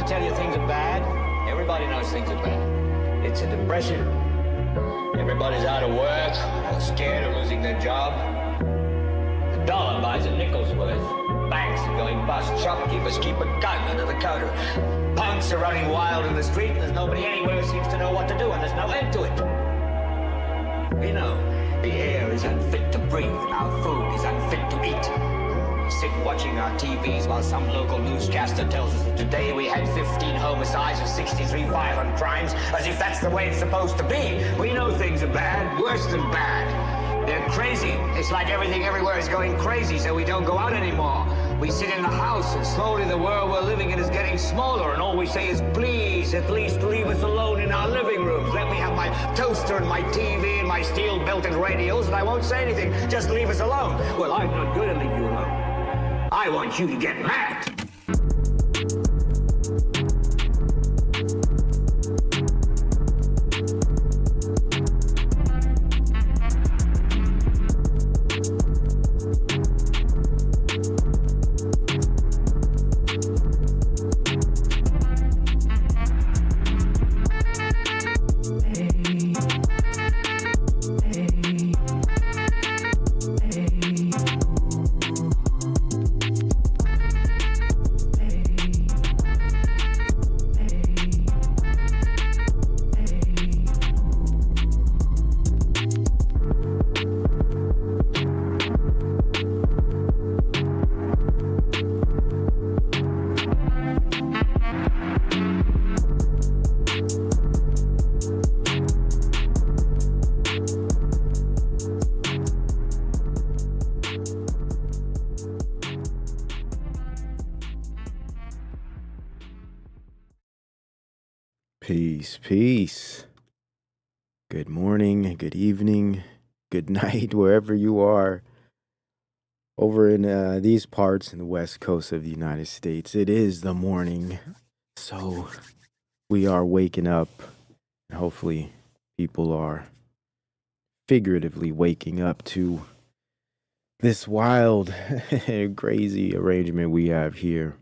tell you things are bad? Everybody knows things are bad. It's a depression. Everybody's out of work, or scared of losing their job. The dollar buys a nickel's worth. Banks are going bust. Shopkeepers keep a gun under the counter. Punks are running wild in the street. There's nobody anywhere who seems to know what to do, and there's no end to it. We know the air is unfit to breathe, and our food is unfit to eat. We sit watching our TVs while some local newscaster tells us that today we had 15 homicides and 63 violent crimes, as if that's the way it's supposed to be. We know things are bad, worse than bad. They're crazy. It's like everything everywhere is going crazy, so we don't go out anymore. We sit in the house, and slowly the world we're living in is getting smaller, and all we say is, please, at least leave us alone in our living rooms. Let me have my toaster and my TV and my steel-belted radios, and I won't say anything. Just leave us alone. Well, I'm not going to leave you alone. I want you to get mad. Peace. Good morning, good evening, good night, wherever you are. Over in these parts in the west coast of the United States, it is the morning. So we are waking up, and hopefully people are figuratively waking up to this wild, crazy arrangement we have here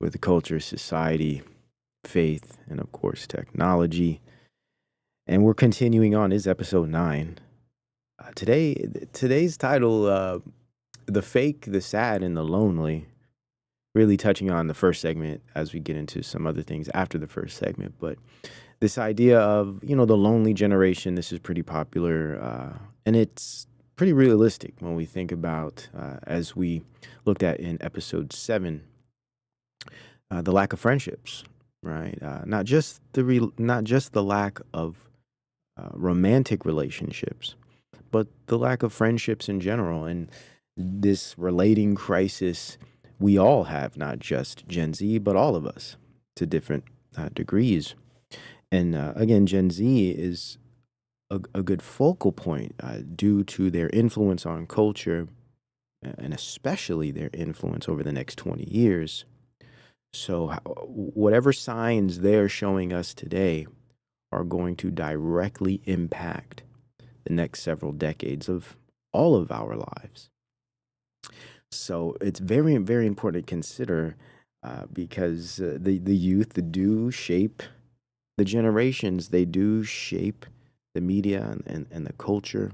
with the culture, society, faith, and of course technology. And we're continuing on. This is episode 9. Today's title, The Fake, the Sad, and the Lonely, really touching on the first segment as we get into some other things after the first segment. But this idea of, the lonely generation, this is pretty popular, and it's pretty realistic when we think about, as we looked at in episode 7, the lack of friendships. Right, not just the lack of romantic relationships, but the lack of friendships in general, and this relating crisis we all have, not just Gen Z, but all of us to different degrees. And again, Gen Z is a good focal point due to their influence on culture, and especially their influence over the next 20 years. So whatever signs they're showing us today are going to directly impact the next several decades of all of our lives. So it's very, very important to consider because the youth do shape the generations. They do shape the media and the culture.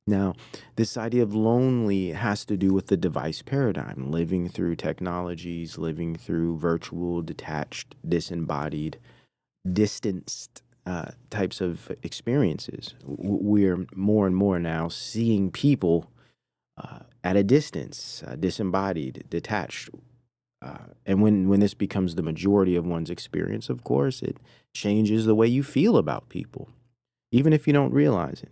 Now, this idea of lonely has to do with the device paradigm, living through technologies, living through virtual, detached, disembodied, distanced types of experiences. We're more and more now seeing people at a distance, disembodied, detached. And when this becomes the majority of one's experience, of course, it changes the way you feel about people, even if you don't realize it.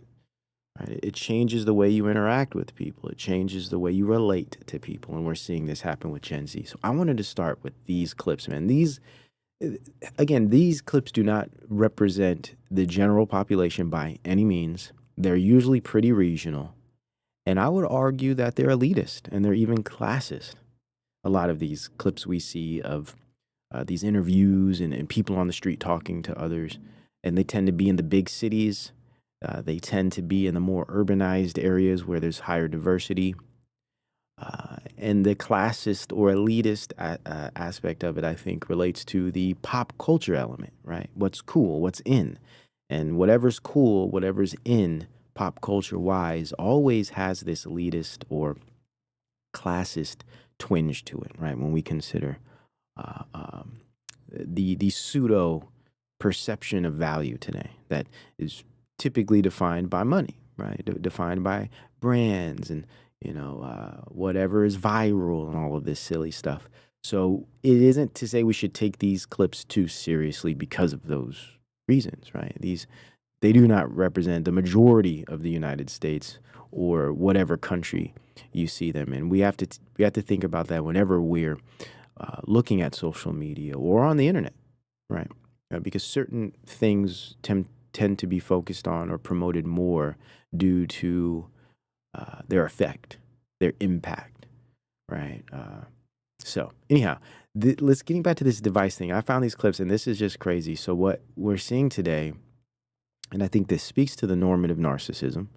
Right? It changes the way you interact with people. It changes the way you relate to people. And we're seeing this happen with Gen Z. So I wanted to start with these clips, man. These clips do not represent the general population by any means. They're usually pretty regional. And I would argue that they're elitist and they're even classist. A lot of these clips we see of these interviews and people on the street talking to others, and they tend to be in the big cities. They tend to be in the more urbanized areas where there's higher diversity. And the classist or elitist aspect of it, I think, relates to the pop culture element, right? What's cool, what's in. And whatever's cool, whatever's in pop culture wise, always has this elitist or classist twinge to it, right? When we consider uh, um, the pseudo perception of value today that is typically defined by money, right? Defined by brands and whatever is viral and all of this silly stuff. So it isn't to say we should take these clips too seriously because of those reasons, right? They do not represent the majority of the United States or whatever country you see them in. We have to think about that whenever we're looking at social media or on the internet, right? Because certain things tend to be focused on or promoted more due to their effect, their impact, right? So anyhow, let's getting back to this device thing. I found these clips, and this is just crazy. So what we're seeing today, and I think this speaks to the normative narcissism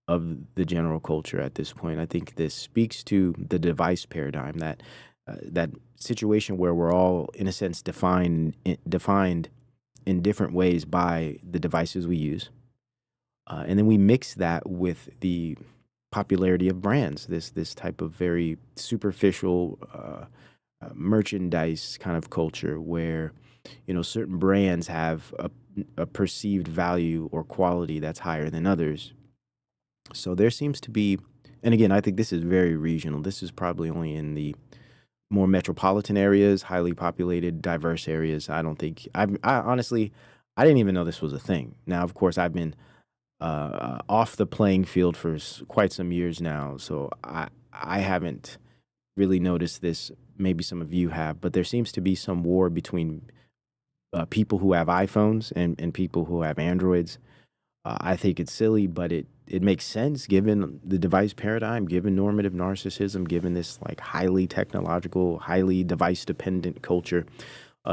of the general culture at this point. I think this speaks to the device paradigm, that situation where we're all, in a sense, defined in different ways by the devices we use, and then we mix that with the popularity of brands. This type of very superficial merchandise kind of culture where certain brands have a perceived value or quality that's higher than others. So there seems to be, and again, I think this is very regional. This is probably only in the more metropolitan areas, highly populated, diverse areas. I don't think I honestly, I didn't even know this was a thing. Now, of course, I've been off the playing field for quite some years now, so I haven't really noticed this. Maybe some of you have, but there seems to be some war between people who have iPhones and people who have Androids. I think it's silly, but it makes sense given the device paradigm, given normative narcissism, given this like highly technological, highly device dependent culture.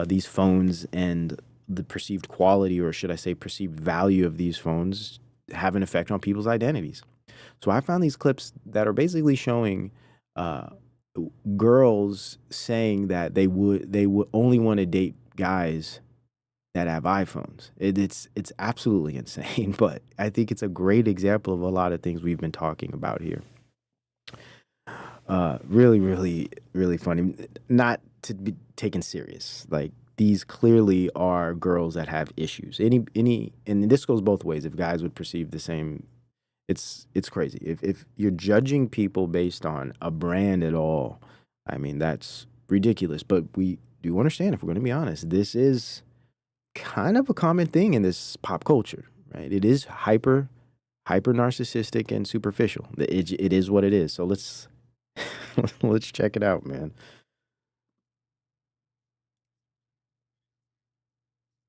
These phones and the perceived quality, or should I say perceived value of these phones, have an effect on people's identities. So I found these clips that are basically showing uh, girls saying that they would only want to date guys that have iPhones. It's absolutely insane, but I think it's a great example of a lot of things we've been talking about here. Really, really, really funny. Not to be taken serious. Like these clearly are girls that have issues. And this goes both ways. If guys would perceive the same, it's crazy. If you're judging people based on a brand at all, I mean that's ridiculous. But we do understand, if we're going to be honest, this is kind of a common thing in this pop culture, right? It is hyper narcissistic and superficial. It is what it is. So let's let's check it out, man.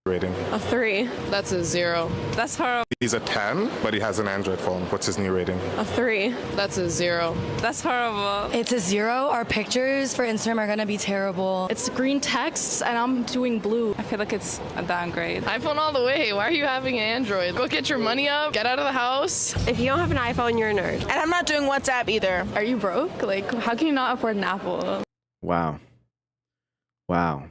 Rating. A 3. That's a 0. That's horrible. He's a 10, but he has an Android phone. What's his new rating? A 3. That's a 0. That's horrible. It's a 0. Our pictures for Instagram are gonna be terrible. It's green text and I'm doing blue. I feel like it's a downgrade. iPhone all the way. Why are you having an Android? Go get your money up. Get out of the house. If you don't have an iPhone, you're a nerd. And I'm not doing WhatsApp either. Are you broke? Like, how can you not afford an Apple? Wow. Wow.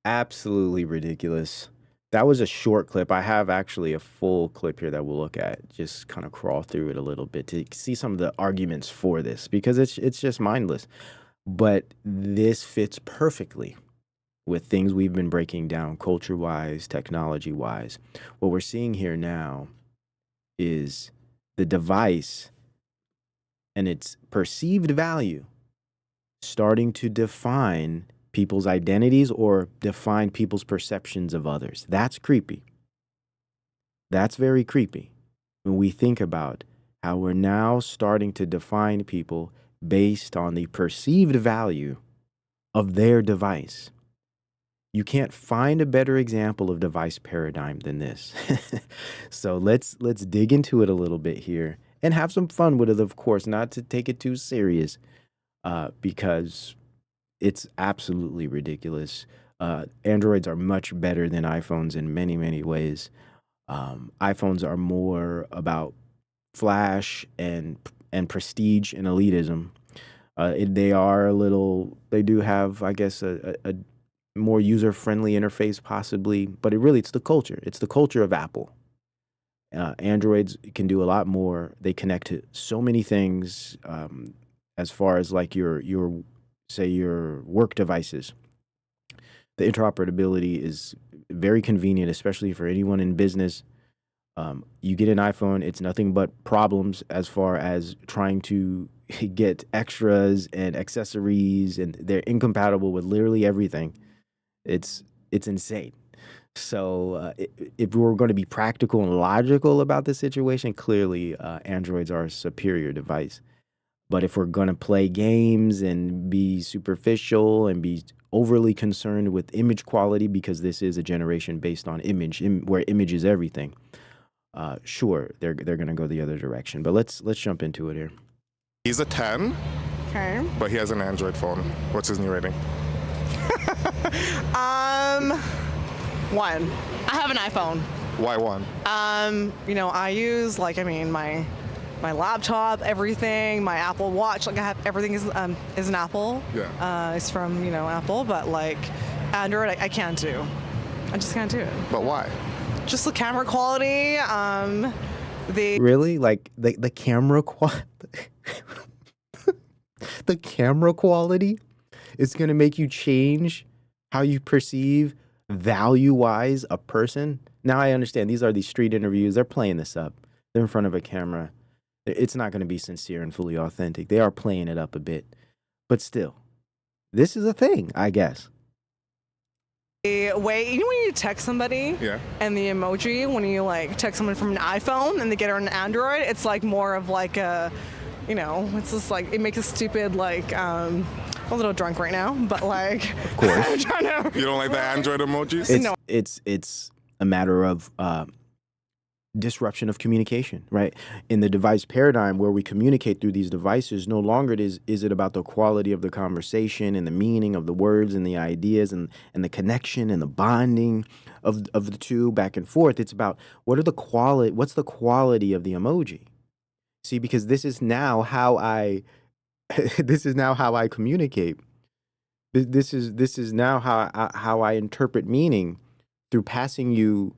Absolutely ridiculous. That was a short clip. I have actually a full clip here that we'll look at. Just kind of crawl through it a little bit to see some of the arguments for this, because it's just mindless. But this fits perfectly with things we've been breaking down culture-wise, technology-wise. What we're seeing here now is the device and its perceived value starting to define people's identities or define people's perceptions of others. That's creepy. That's very creepy when we think about how we're now starting to define people based on the perceived value of their device. You can't find a better example of device paradigm than this. So let's dig into it a little bit here and have some fun with it, of course, not to take it too serious, because it's absolutely ridiculous. Androids are much better than iPhones in many, many ways. iPhones are more about flash and and prestige and elitism. They do have, I guess, a more user-friendly interface possibly, but it's the culture. It's the culture of Apple. Androids can do a lot more. They connect to so many things, as far as like your work devices. The interoperability is very convenient, especially for anyone in business. You get an iPhone, it's nothing but problems as far as trying to get extras and accessories, and they're incompatible with literally everything. It's insane. So if we're going to be practical and logical about this situation, clearly Androids are a superior device. But if we're going to play games and be superficial and be overly concerned with image quality, because this is a generation based on image, where image is everything, sure, they're going to go the other direction. But let's jump into it here. He's a 10, Okay. but he has an Android phone. What's his new rating? 1. I have an iPhone. Why 1? I use my laptop, everything, my Apple Watch. Like I have everything is an Apple. Yeah. It's from Apple, but like Android, I can't do. I just can't do it. But why? Just the camera quality. Really? Like the camera the camera quality is going to make you change how you perceive value-wise a person? Now I understand these are these street interviews. They're playing this up. They're in front of a camera. It's not going to be sincere and fully authentic. They are playing it up a bit. But still, this is a thing, I guess. The way, when you text somebody, Yeah. and the emoji when you like text someone from an iPhone and they get on an Android, it's like more of like a, it's just like it makes a stupid like I'm a little drunk right now, but like Of course. I'm trying to. You don't like the Android emojis? It's a matter of disruption of communication, right? In the device paradigm where we communicate through these devices, no longer is it about the quality of the conversation and the meaning of the words and the ideas and the connection and the bonding of the two back and forth. It's about what's the quality of the emoji. See, because this is now how I communicate. This is now how I interpret meaning through passing you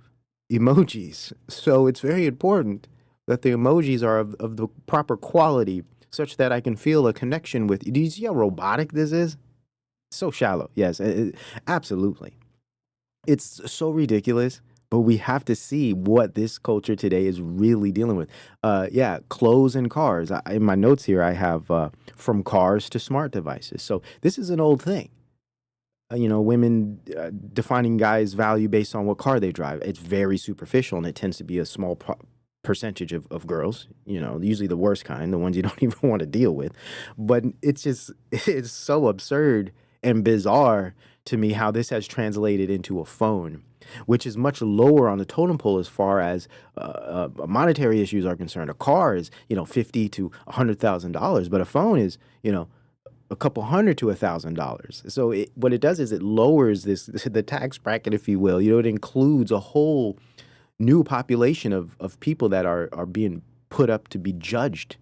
emojis. So it's very important that the emojis are of the proper quality such that I can feel a connection with you. Do you see how robotic this is? So shallow. Yes, absolutely. It's so ridiculous, but we have to see what this culture today is really dealing with. Clothes and cars. In my notes here, I have from cars to smart devices. So this is an old thing. Women defining guys' value based on what car they drive. It's very superficial, and it tends to be a small percentage of girls, usually the worst kind, the ones you don't even want to deal with. But it's so absurd and bizarre to me how this has translated into a phone, which is much lower on the totem pole as far as monetary issues are concerned. A car is, $50,000 to $100,000, but a phone is, a couple $100 to $1,000. So what it does is it lowers the tax bracket, if you will. It includes a whole new population of people that are being put up to be judged.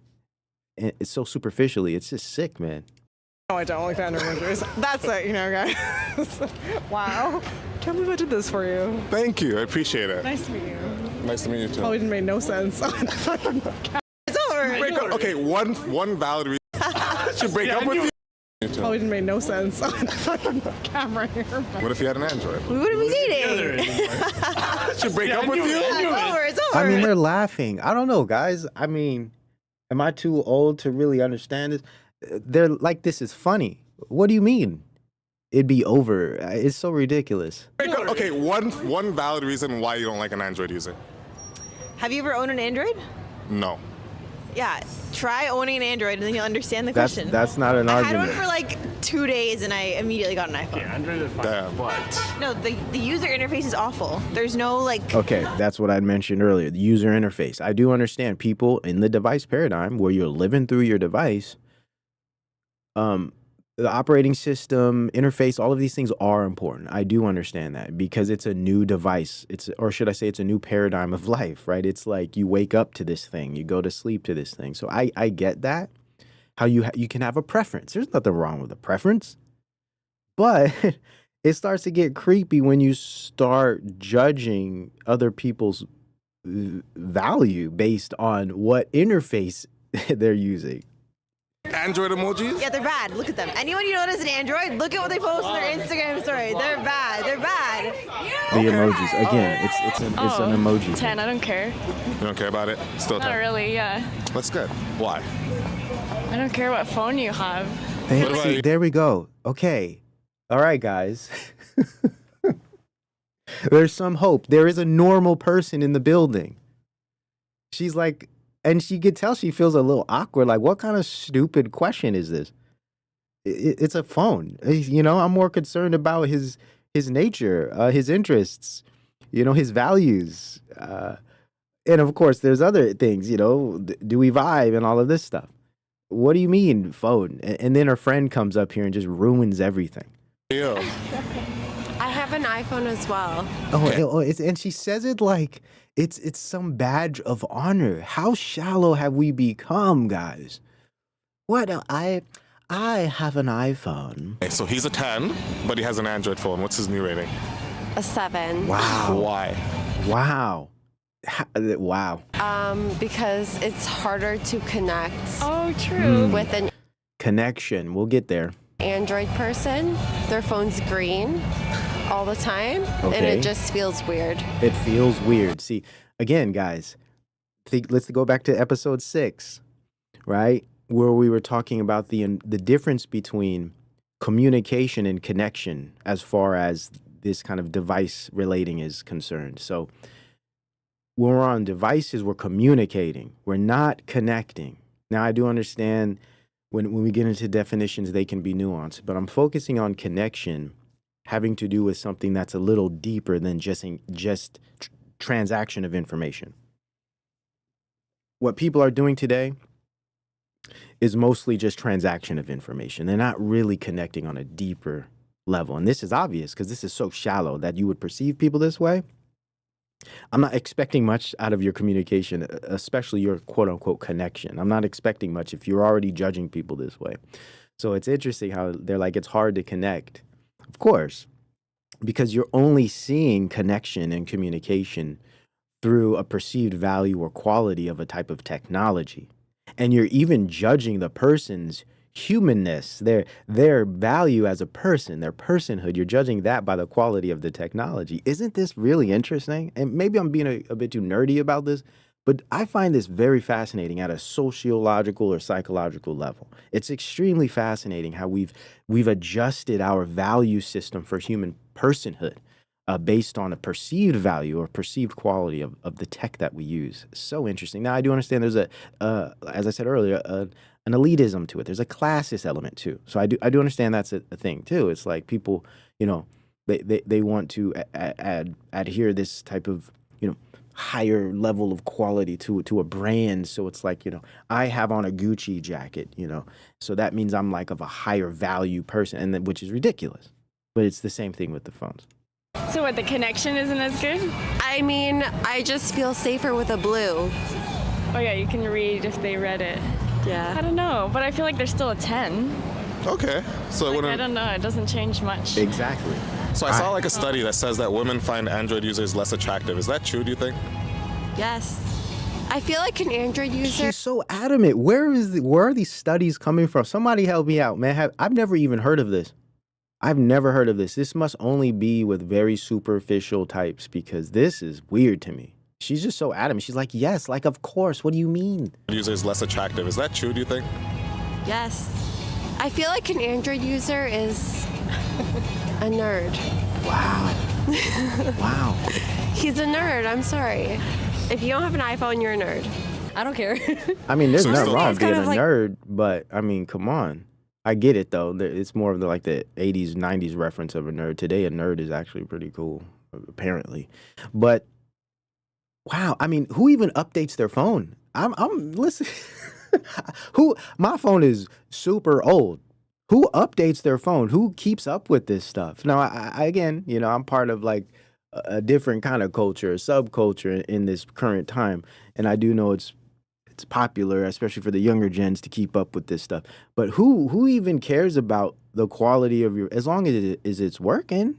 And it's so superficially. It's just sick, man. No, I don't like the Android emojis. That's it, guys. Wow. Can't believe I did this for you. Thank you. I appreciate it. Nice to meet you. Nice to meet you too. Probably didn't make no sense. It's over. Break up. Okay, one valid reason to break up with you. Probably didn't make no sense on the fucking camera here. What if you had an Android? We wouldn't be dating. Should break up with you? It's over. I mean, they're laughing. I don't know, guys. I mean, am I too old to really understand this? They're like, this is funny. What do you mean? It'd be over. It's so ridiculous. Okay, one valid reason why you don't like an Android user. Have you ever owned an Android? No. Yeah. Try owning an Android and then you'll understand the That's question. that's not an I had argument. one for like 2 days and I immediately got an iPhone. Android is fine, Damn. but No, the user interface is awful. There's no like. Okay, that's what I mentioned earlier, the user interface. I do understand people in the device paradigm where you're living through your device. the operating system, interface, all of these things are important. I do understand that because it's a new device. Or should I say it's a new paradigm of life, right? It's like you wake up to this thing, you go to sleep to this thing. So I get that, how you can have a preference. There's nothing wrong with a preference. But it starts to get creepy when you start judging other people's value based on what interface they're using. Android emojis? Yeah, they're bad. Look at them. Anyone you notice an Android, look at what they post on their Instagram story. They're bad. They're bad. The emojis. Again, it's an emoji. 10, I don't care. You don't care about it? Still Not 10. really, yeah. That's good. Why? I don't care what phone you have. What about See, you? there we go. Okay. All right, guys. There's some hope. There is a normal person in the building. She's like, and she could tell she feels a little awkward. Like, what kind of stupid question is this? It's a phone. You know, I'm more concerned about his nature, his interests, you know, his values. And of course, there's other things, you know, do we vibe and all of this stuff. What do you mean, phone? And then her friend comes up here and just ruins everything. Ew. I have an iPhone as well. And she says it like it's some badge of honor. How shallow have we become, guys? What? I have an iPhone. Okay, so he's a 10, but he has an Android phone. What's his new rating? A 7. Wow. Why? Wow. Wow. Because it's harder to connect Oh, true. with an Connection. We'll get there. Android person. Their phone's green all the time, and Okay. it just feels weird. It feels weird. See, again, guys, let's go back to episode 6, right? Where we were talking about the difference between communication and connection as far as this kind of device relating is concerned. So when we're on devices, we're communicating. We're not connecting. Now, I do understand when we get into definitions, they can be nuanced, but I'm focusing on connection having to do with something that's a little deeper than just transaction of information. What people are doing today is mostly just transaction of information. They're not really connecting on a deeper level. And this is obvious because this is so shallow that you would perceive people this way. I'm not expecting much out of your communication, especially your quote unquote connection. I'm not expecting much if you're already judging people this way. So it's interesting how they're like, it's hard to connect. Of course, because you're only seeing connection and communication through a perceived value or quality of a type of technology. And you're even judging the person's humanness, their value as a person, their personhood. You're judging that by the quality of the technology. Isn't this really interesting? And maybe I'm being a bit too nerdy about this, but I find this very fascinating at a sociological or psychological level. It's extremely fascinating how we've adjusted our value system for human personhood based on a perceived value or perceived quality of the tech that we use. So interesting. Now, I do understand there's as I said earlier, an elitism to it. There's a classist element too. So I do understand that's a thing too. It's like people, you know, they want to adhere this type of, you know, higher level of quality to a brand. So it's like, you know, I have on a Gucci jacket, you know, so that means I'm like of a higher value person, and then, which is ridiculous. But it's the same thing with the phones. So what, the connection isn't as good? I mean, I just feel safer with a blue. Oh yeah, you can read if they read it. I Yeah. don't know, but I feel like there's still a 10. Okay. So it Like, I wouldn't. don't know, it doesn't change much. Exactly. So I saw like a study that says that women find Android users less attractive. Is that true, do you think? Yes. I feel like an Android user. She's so adamant. Where are these studies coming from? Somebody help me out, man. I've never even heard of this. I've never heard of this. This must only be with very superficial types because this is weird to me. She's just so adamant. She's like, yes, like, of course. What do you mean? Users less attractive. Is that true, do you think? Yes. I feel like an Android user is a nerd. Wow. Wow. He's a nerd. I'm sorry. If you don't have an iPhone, you're a nerd. I don't care. I mean, there's So nothing still- wrong It's being kind a of like- nerd, but I mean, come on. I get it though. It's more of the 80s, 90s reference of a nerd. Today, a nerd is actually pretty cool, apparently. But wow, I mean, who even updates their phone? I'm listen. My phone is super old. Who updates their phone? Who keeps up with this stuff? Now, again, I'm part of like a different kind of culture, a subculture in this current time, and I do know it's popular, especially for the younger gens, to keep up with this stuff. But who even cares about the quality of your, as long as it's working,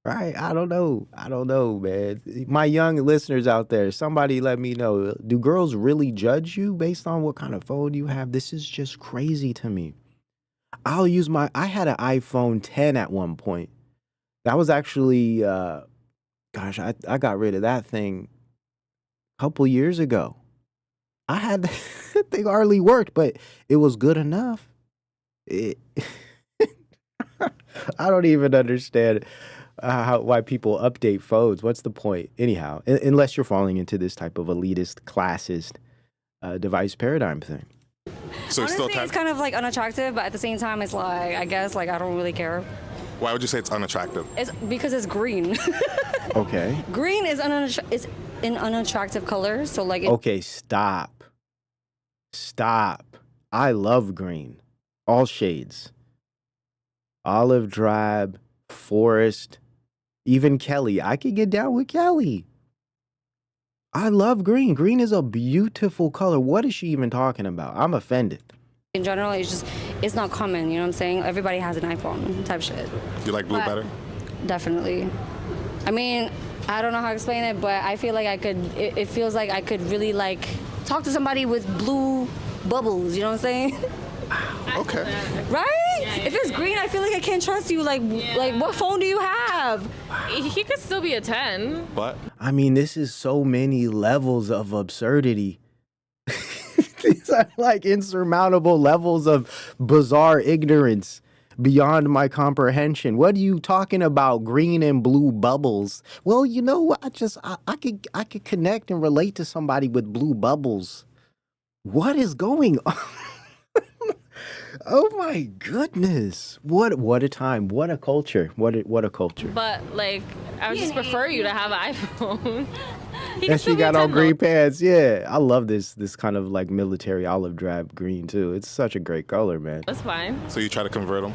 right? I don't know, man. My young listeners out there, somebody let me know. Do girls really judge you based on what kind of phone you have? This is just crazy to me. I had an iPhone 10 at one point. That was actually, I got rid of that thing a couple years ago. I had that thing hardly worked, but it was good enough. I don't even understand why people update phones. What's the point? Anyhow, unless you're falling into this type of elitist, classist device paradigm thing. So Honestly, it's kind of like unattractive, but at the same time, it's like, I guess, like, I don't really care. Why would you say it's unattractive? It's because it's green. Okay. Green is is an unattractive color, so like. Okay, stop. I love green, all shades. Olive, drab, forest, even Kelly. I could get down with Kelly. I love green. Green is a beautiful color. What is she even talking about? I'm offended. In general, it's not common, you know what I'm saying? Everybody has an iPhone type shit. You like blue better? Definitely. I mean, I don't know how to explain it, but I feel like it feels like I could really like talk to somebody with blue bubbles, you know what I'm saying? Okay. Right? If it's green, I feel like I can't trust you. Like what phone do you have? He could still be a 10. What? I mean, this is so many levels of absurdity. These are like insurmountable levels of bizarre ignorance beyond my comprehension. What are you talking about? Green and blue bubbles? Well, you know what? I could connect and relate to somebody with blue bubbles. What is going on? Oh my goodness. What a time. What a culture. What a culture. But like, I would just prefer you to have an iPhone. And she got on green pants. Yeah. I love this kind of like military olive drab green too. It's such a great color, man. That's fine. So you try to convert them?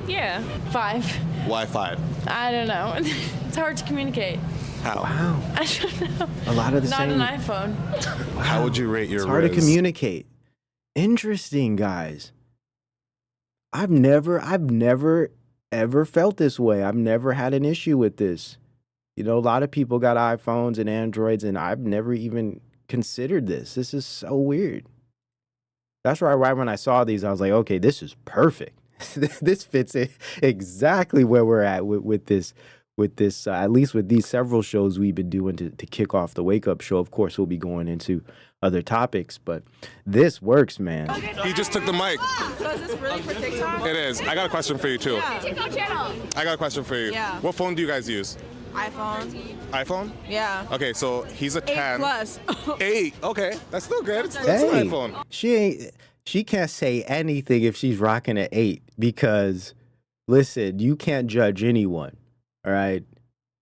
Yeah. 5. Why 5? I don't know. It's hard to communicate. How? Wow. I don't know. A lot of the Not same. an iPhone. How would you rate your It's hard to Riz? communicate. Interesting, guys. I've never ever felt this way. I've never had an issue with this. A lot of people got iPhones and Androids, and I've never even considered this. This is so weird. That's why right when I saw these, I was like, okay, this is perfect. This fits exactly where we're at with this, at least with these several shows we've been doing to kick off the Wake Up Show. Of course, we'll be going into other topics, but this works, man. He just took the mic. So is this really for TikTok? It is. I got a question for you, too. Yeah. TikTok channel. I got a question for you. Yeah. What phone do you guys use? iPhone. iPhone? Yeah. Okay, so he's a 10. 8+. 8. Okay, that's still good. It's Hey, an iPhone. she can't say anything if she's rocking an 8 because, listen, you can't judge anyone, all right?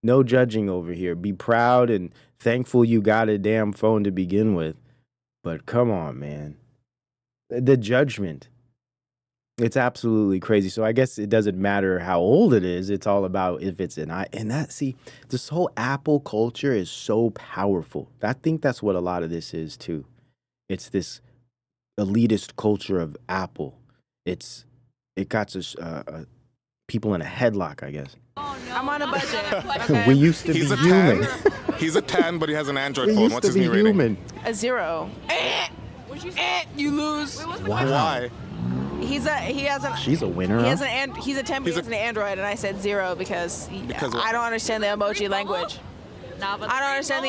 No judging over here. Be proud and thankful you got a damn phone to begin with. But come on, man. The judgment. It's absolutely crazy. So I guess it doesn't matter how old it is. It's all about if it's an i. And this whole Apple culture is so powerful. I think that's what a lot of this is too. It's this elitist culture of Apple. It got us people in a headlock, I guess. Oh, no. I'm on a budget. Okay. We used to He's be a human. 10. He's a 10, but he has an Android We phone. used What's to his be new rating? human. A 0. You lose. Wow. Why? He has an. She's a winner. He Huh? has he's a 10, but he has an Android, and I said 0 because Because I don't understand the emoji language. Nah, but I don't understand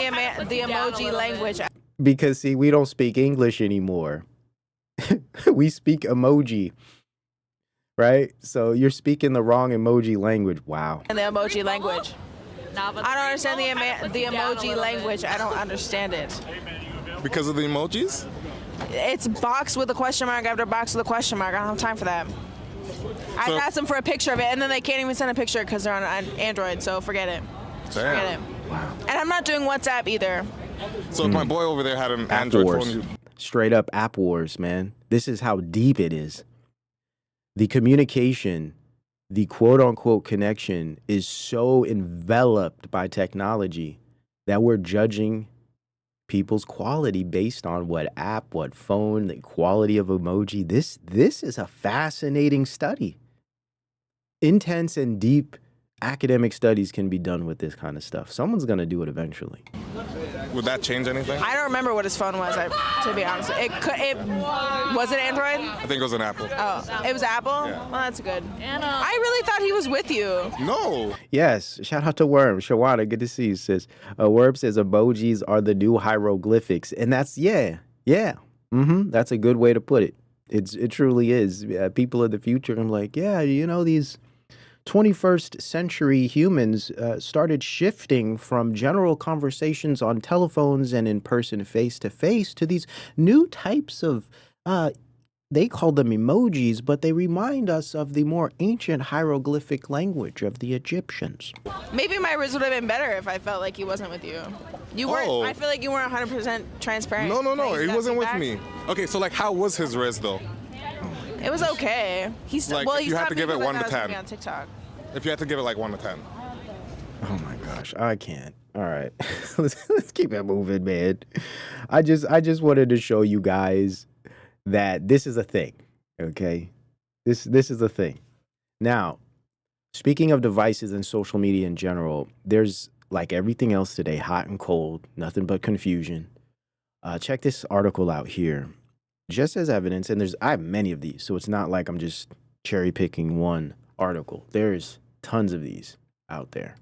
the emoji language. Because see, we don't speak English anymore. We speak emoji. Right? So you're speaking the wrong emoji language. Wow. And the emoji language. Nah, but I don't understand the emoji language. I don't understand it. Because of the emojis? It's box with a question mark after box with a question mark. I don't have time for that. I asked them for a picture of it, and then they can't even send a picture because they're on Android, so forget it. Forget it. And I'm not doing WhatsApp either. So if my boy over there had an App Android wars. phone, Straight up app wars, man. This is how deep it is. the communication, the quote unquote connection is so enveloped by technology that we're judging people's quality based on what app, what phone, the quality of emoji. This is a fascinating study. Intense and deep academic studies can be done with this kind of stuff. Someone's going to do it eventually. Would that change anything? I don't remember what his phone was, to be honest. Was it Android? I think it was an Apple. Oh, it was Apple? Yeah. Well, that's good. I really thought he was with you. No. Yes. Shout out to Worm. Shawana, good to see you, sis. Worm says emojis are the new hieroglyphics. And that's, yeah. That's a good way to put it. It truly is. People of the future, I'm like, yeah, these 21st century humans started shifting from general conversations on telephones and in person face-to-face to these new types of, they call them emojis, but they remind us of the more ancient hieroglyphic language of the Egyptians. Maybe my riz would have been better if I felt like he wasn't with you. You weren't. Oh. I feel like you weren't 100% transparent. No, Like, he that wasn't with feedback. me. Okay, so like, how was his res though? It was okay. Like, if you had to give it 1 to 10. On TikTok. If you had to give it like 1 to 10. Oh my gosh, I can't. All right, let's keep it moving, man. I just wanted to show you guys that this is a thing. Okay, this is a thing. Now, speaking of devices and social media in general, there's like everything else today, hot and cold, nothing but confusion. Check this article out here, just as evidence, and I have many of these, so it's not like I'm just cherry picking one article. There's tons of these out there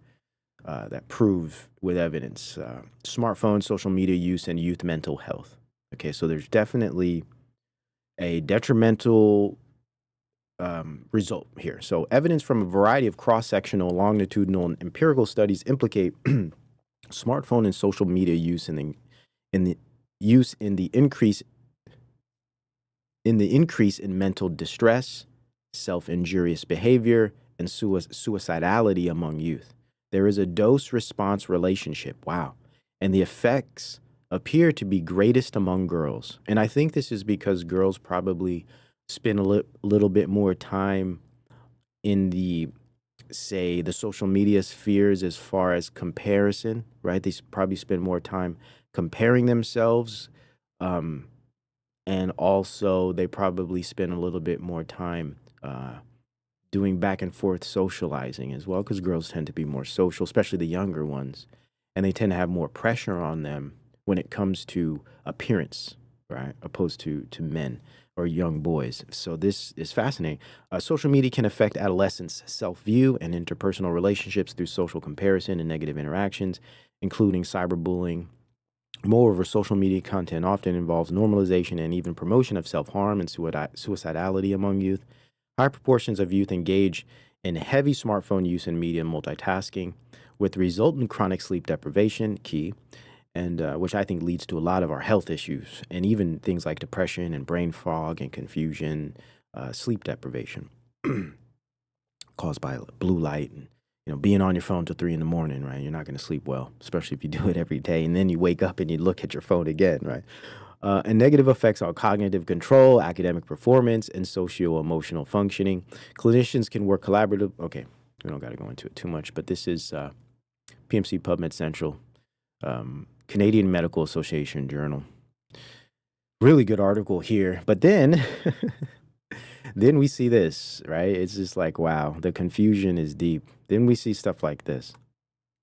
that prove with evidence smartphone, social media use, and youth mental health. Okay, so there's definitely a detrimental result here. So evidence from a variety of cross-sectional, longitudinal, and empirical studies implicate smartphone and social media use in the increase in mental distress, self-injurious behavior, and suicidality among youth. There is a dose-response relationship. Wow. And the effects appear to be greatest among girls. And I think this is because girls probably spend a little bit more time in the social media spheres as far as comparison, right? They probably spend more time comparing themselves. And also they probably spend a little bit more time doing back and forth socializing as well, because girls tend to be more social, especially the younger ones. And they tend to have more pressure on them when it comes to appearance, right? Opposed to men or young boys. So this is fascinating. Social media can affect adolescents' self-view and interpersonal relationships through social comparison and negative interactions, including cyberbullying. Moreover, social media content often involves normalization and even promotion of self-harm and suicidality among youth. High proportions of youth engage in heavy smartphone use and media multitasking, with resultant chronic sleep deprivation, and which I think leads to a lot of our health issues, and even things like depression and brain fog and confusion, sleep deprivation caused by blue light and being on your phone till 3 a.m, right? You're not going to sleep well, especially if you do it every day, and then you wake up and you look at your phone again, right? And negative effects on cognitive control, academic performance, and socio-emotional functioning. Clinicians can work collaboratively. Okay, we don't got to go into it too much, but this is PMC PubMed Central, Canadian Medical Association Journal. Really good article here. But then, then we see this, right? It's just like, wow, the confusion is deep. Then we see stuff like this.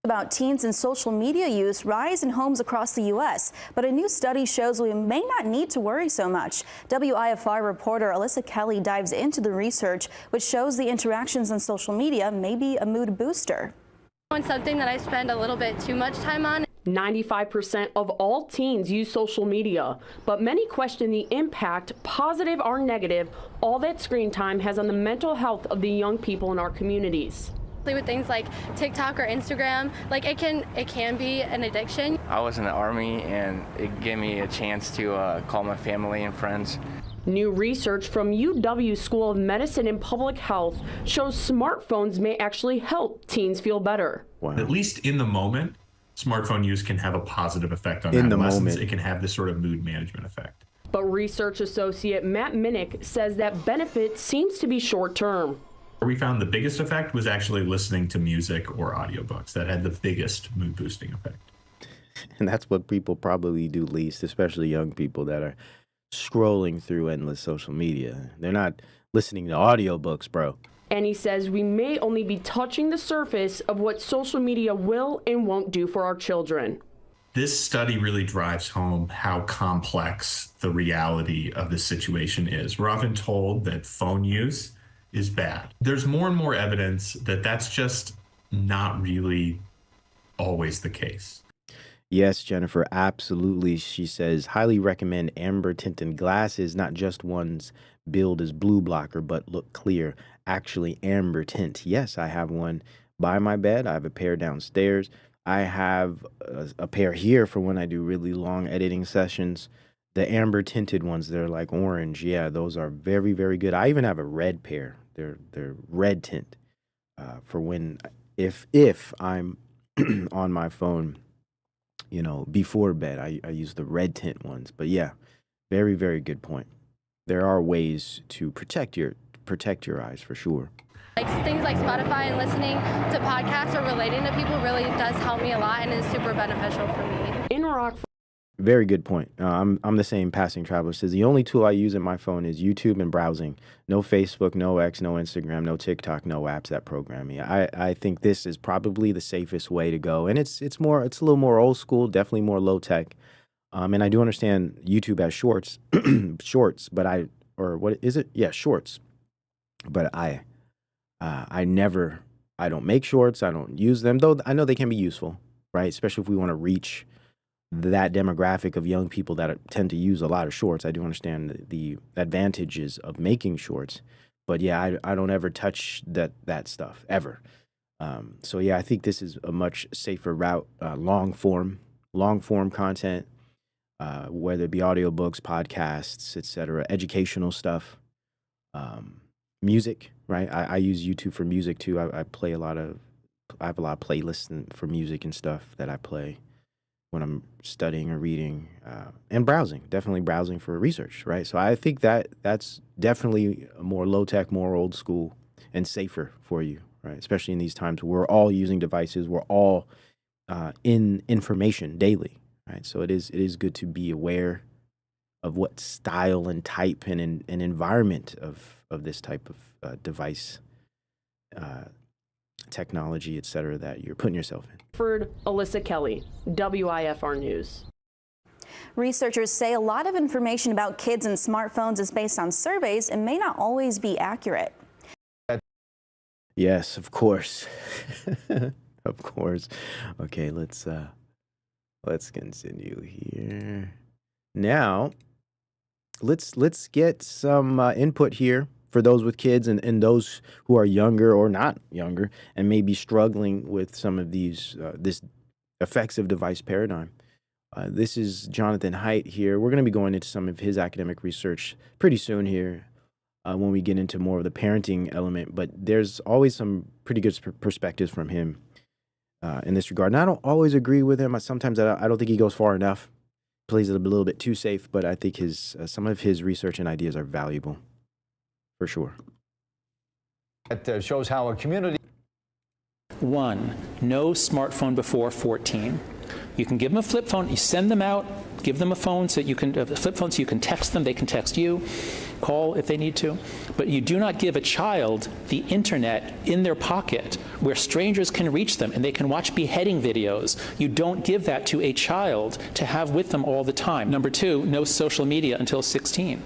About teens and social media use rise in homes across the U.S., but a new study shows we may not need to worry so much. WIFR reporter Alyssa Kelly dives into the research, which shows the interactions on social media may be a mood booster. It's something that I spend a little bit too much time on. 95% of all teens use social media, but many question the impact, positive or negative, all that screen time has on the mental health of the young people in our communities. With things like TikTok or Instagram, like it can be an addiction. I was in the Army and it gave me a chance to call my family and friends. New research from UW School of Medicine and Public Health shows smartphones may actually help teens feel better. Wow. At least in the moment, smartphone use can have a positive effect on adolescents. It can have this sort of mood management effect. But research associate Matt Minnick says that benefit seems to be short-term. We found the biggest effect was actually listening to music or audiobooks. That had the biggest mood boosting effect. And that's what people probably do least, especially young people that are scrolling through endless social media. They're not listening to audiobooks, bro. And he says we may only be touching the surface of what social media will and won't do for our children. This study really drives home how complex the reality of the situation is. We're often told that phone use is bad. There's more and more evidence that that's just not really always the case. Yes, Jennifer, absolutely. She says, highly recommend amber tinted glasses, not just ones billed as blue blocker, but look clear. Actually, amber tint. Yes, I have one by my bed. I have a pair downstairs. I have a pair here for when I do really long editing sessions. The amber tinted ones, they're like orange. Yeah, those are very, very good. I even have a red pair. They're red tint for when, if I'm on my phone, you know, before bed, I use the red tint ones. But yeah, very, very good point. There are ways to protect your eyes for sure. Like things like Spotify and listening to podcasts or relating to people really does help me a lot and is super beneficial for me. In Rock. Very good point. I'm the same. Passing Traveler says the only tool I use in my phone is YouTube and browsing. No Facebook, no X, no Instagram, no TikTok, no apps that program me. I think this is probably the safest way to go, and it's a little more old school, definitely more low tech. And I do understand YouTube has shorts, but what is it? Yeah, shorts. But I don't make shorts. I don't use them, though I know they can be useful, right? Especially if we want to reach that demographic of young people that tend to use a lot of shorts. I do understand the advantages of making shorts, but yeah, I don't ever touch that stuff ever. So yeah, I think this is a much safer route. Long form content, whether it be audiobooks, podcasts, etc., educational stuff, music. Right, I use YouTube for music too. I have a lot of playlists for music and stuff that I play when I'm studying or reading, and browsing. Definitely browsing for research, right? So I think that's definitely more low tech, more old school, and safer for you, right? Especially in these times, we're all using devices, we're all in information daily, right? So it is good to be aware of what style and type and environment of this type of device, technology, etc., that you're putting yourself in. Alyssa Kelly, WIFR News. Researchers say a lot of information about kids and smartphones is based on surveys and may not always be accurate. Yes, of course. Of course. Okay, let's continue here. Now, let's get some input here for those with kids and those who are younger or not younger and may be struggling with some of these this effects of device paradigm. This is Jonathan Haidt here. We're going to be going into some of his academic research pretty soon here when we get into more of the parenting element, but there's always some pretty good perspectives from him in this regard. And I don't always agree with him. Sometimes I don't think he goes far enough, plays it a little bit too safe, but I think some of his research and ideas are valuable. For sure. It shows how a community. 1, no smartphone before 14. You can give them a flip phone. You send them out. Give them a phone so you can a flip phone so you can text them. They can text you, call if they need to. But you do not give a child the internet in their pocket where strangers can reach them and they can watch beheading videos. You don't give that to a child to have with them all the time. Number 2, no social media until 16.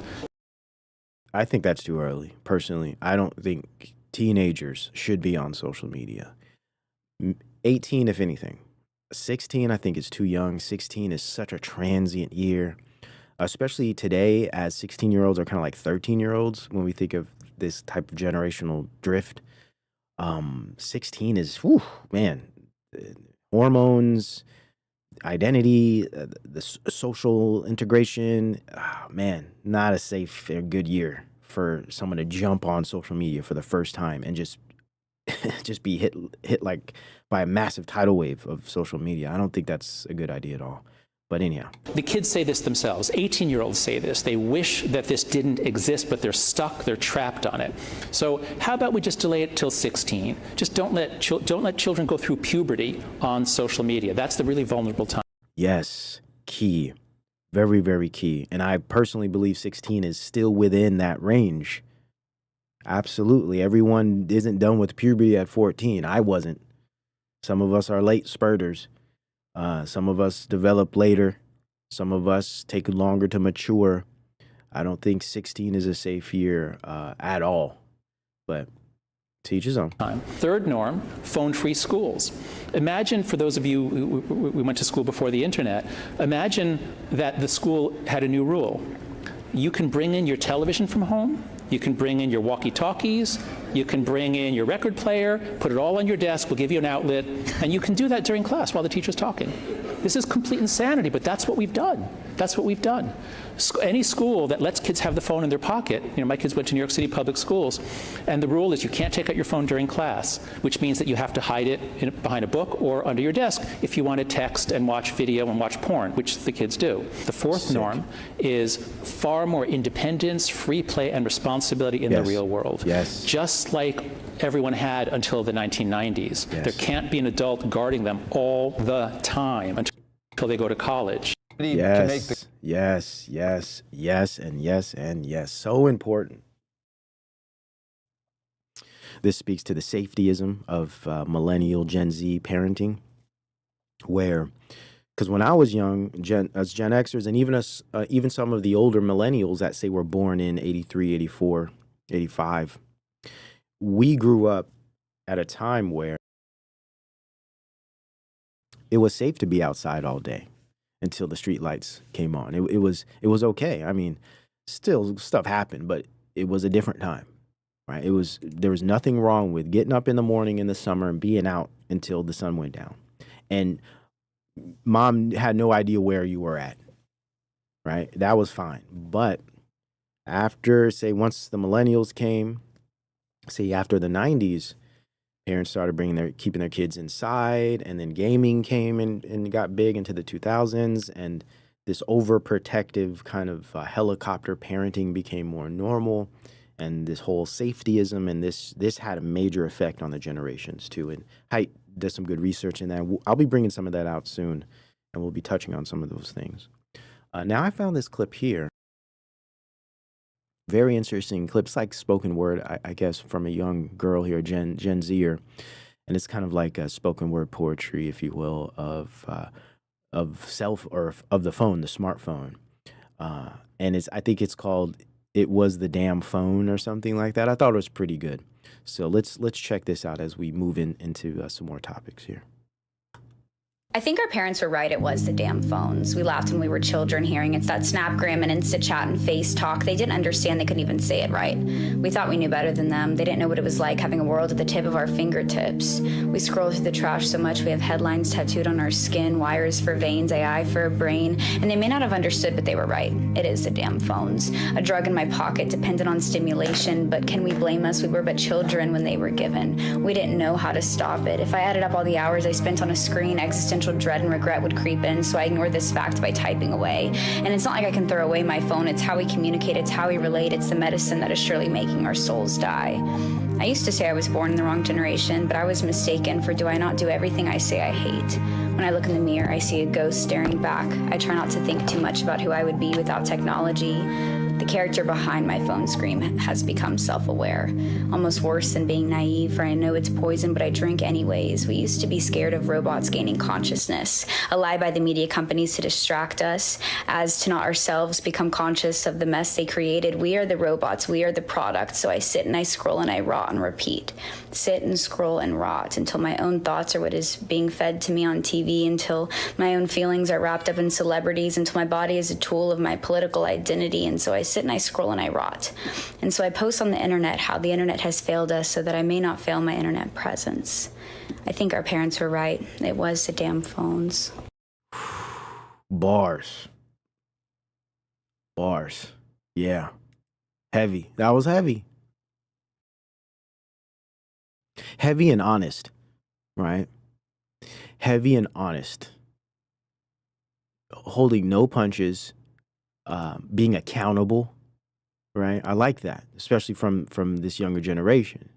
I think that's too early. Personally, I don't think teenagers should be on social media. 18, if anything. 16, I think is too young. 16 is such a transient year, especially today, as 16-year-olds are kind of like 13-year-olds when we think of this type of generational drift. 16 is, whew, man, hormones, identity, the social integration. Oh, man, not a safe or good year for someone to jump on social media for the first time and just be hit like by a massive tidal wave of social media. I don't think that's a good idea at all. But anyhow. The kids say this themselves. 18-year-olds say this. They wish that this didn't exist, but they're stuck, they're trapped on it. So how about we just delay it till 16? Just don't let children go through puberty on social media. That's the really vulnerable time. Yes, key. Very, very key. And I personally believe 16 is still within that range. Absolutely. Everyone isn't done with puberty at 14. I wasn't. Some of us are late spurters. Some of us develop later. Some of us take longer to mature. I don't think 16 is a safe year at all. But to each his own. Third norm, phone-free schools. Imagine, for those of you who went to school before the internet, imagine that the school had a new rule. You can bring in your television from home. You can bring in your walkie-talkies. You can bring in your record player, put it all on your desk. We'll give you an outlet. And you can do that during class while the teacher's talking. This is complete insanity, but that's what we've done. That's what we've done. Any school that lets kids have the phone in their pocket, my kids went to New York City public schools, and the rule is you can't take out your phone during class, which means that you have to hide it behind a book or under your desk if you want to text and watch video and watch porn, which the kids do. The fourth norm is far more independence, free play, and responsibility in the real world. Yes. Just like everyone had until the 1990s. There can't be an adult guarding them all the time until they go to college. Yes, yes, yes, yes, and yes, and yes. So important. This speaks to the safetyism of millennial Gen Z parenting, where, because when I was young, as Gen Xers, and even some of the older millennials that say were born in 83, 84, 85, we grew up at a time where it was safe to be outside all day until the street lights came on. It was okay. I mean, still stuff happened, but it was a different time, right? There was nothing wrong with getting up in the morning in the summer and being out until the sun went down. And mom had no idea where you were at, right? That was fine. But after, say, once the millennials came, say after the 90s, parents started keeping their kids inside, and then gaming came and got big into the 2000s, and this overprotective kind of helicopter parenting became more normal, and this whole safetyism, and this had a major effect on the generations too. And Height does some good research in that. I'll be bringing some of that out soon, and we'll be touching on some of those things. Now I found this clip here. Very interesting clips, like spoken word, I guess, from a young girl here, Gen Zer, and it's kind of like a spoken word poetry, if you will, of self or of the phone, the smartphone, and I think it's called "It Was the Damn Phone" or something like that. I thought it was pretty good. So let's check this out as we move into some more topics here. I think our parents were right. It was the damn phones. We laughed when we were children, hearing it's that Snapgram and Insta Chat and Face Talk. They didn't understand. They couldn't even say it right. We thought we knew better than them. They didn't know what it was like having a world at the tip of our fingertips. We scroll through the trash so much we have headlines tattooed on our skin, wires for veins, AI for a brain, and they may not have understood, but they were right. It is the damn phones. A drug in my pocket dependent on stimulation, but can we blame us? We were but children when they were given. We didn't know how to stop it. If I added up all the hours I spent on a screen, existential dread and regret would creep in, so I ignored this fact by typing away. And it's not like I can throw away my phone. It's how we communicate. It's how we relate. It's the medicine that is surely making our souls die. I used to say I was born in the wrong generation, but I was mistaken, for do I not do everything I say I hate? When I look in the mirror, I see a ghost staring back. I try not to think too much about who I would be without technology. The character behind my phone screen has become self-aware, almost worse than being naive, for I know it's poison, but I drink anyways. We used to be scared of robots gaining consciousness, a lie by the media companies to distract us, as to not ourselves become conscious of the mess they created. We are the robots, we are the product, so I sit and I scroll and I rot and repeat. Sit and scroll and rot until my own thoughts are what is being fed to me on TV, until my own feelings are wrapped up in celebrities, until my body is a tool of my political identity, and so I sit and I scroll and I rot. And so I post on the internet how the internet has failed us so that I may not fail my internet presence. I think our parents were right. It was the damn phones. Bars. Yeah. Heavy. That was heavy. Heavy and honest, right? Heavy and honest. holding no punches, being accountable, right? I like that, especially from this younger generation.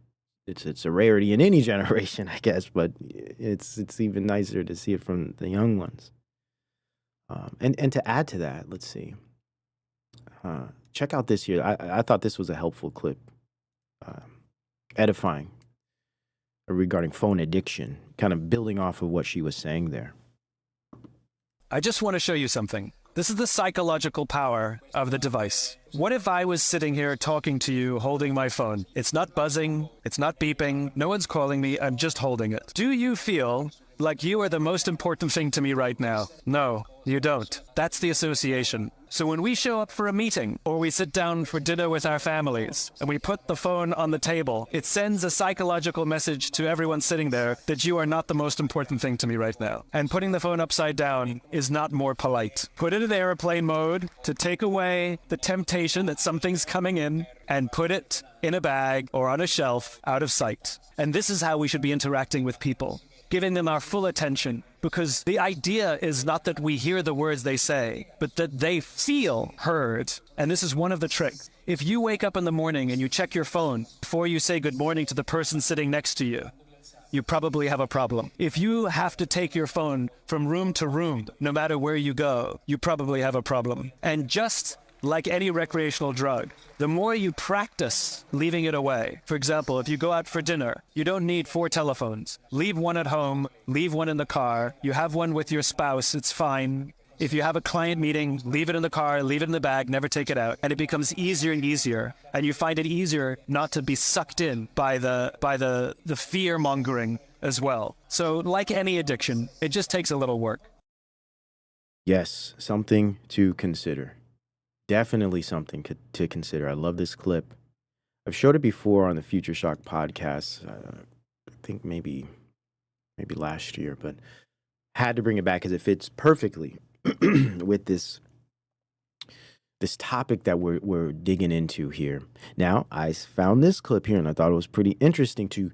It's a rarity in any generation, I guess, but it's even nicer to see it from the young ones. And to add to that, let's see. Check out this here. I thought this was a helpful clip, edifying regarding phone addiction, kind of building off of what she was saying there. I just want to show you something. This is the psychological power of the device. What if I was sitting here talking to you, holding my phone? It's not buzzing, it's not beeping, no one's calling me, I'm just holding it. Do you feel like you are the most important thing to me right now? No, you don't. That's the association. So when we show up for a meeting or we sit down for dinner with our families and we put the phone on the table, it sends a psychological message to everyone sitting there that you are not the most important thing to me right now. And putting the phone upside down is not more polite. Put it in airplane mode to take away the temptation that something's coming in, and put it in a bag or on a shelf out of sight. And this is how we should be interacting with people, giving them our full attention, because the idea is not that we hear the words they say, but that they feel heard. And this is one of the tricks. If you wake up in the morning and you check your phone before you say good morning to the person sitting next to you, you probably have a problem. If you have to take your phone from room to room, no matter where you go, you probably have a problem. And just like any recreational drug, the more you practice leaving it away. For example, if you go out for dinner, you don't need 4 telephones. Leave one at home, leave one in the car. You have one with your spouse, it's fine. If you have a client meeting, leave it in the car, leave it in the bag, never take it out. And it becomes easier and easier. And you find it easier not to be sucked in by the fear mongering as well. So like any addiction, it just takes a little work. Yes, something to consider. Definitely something to consider. I love this clip. I've showed it before on the Future Shock podcast. I think maybe last year, but had to bring it back because it fits perfectly with this topic that we're digging into here. Now, I found this clip here, and I thought it was pretty interesting to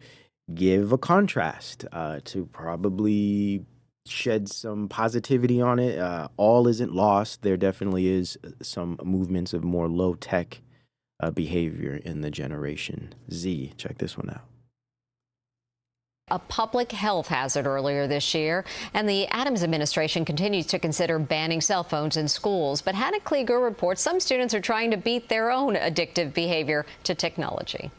give a contrast, to probably shed some positivity on it. All isn't lost. There definitely is some movements of more low-tech behavior in the Generation Z. Check this one out. A public health hazard earlier this year, and the Adams administration continues to consider banning cell phones in schools. But Hannah Klieger reports some students are trying to beat their own addictive behavior to technology.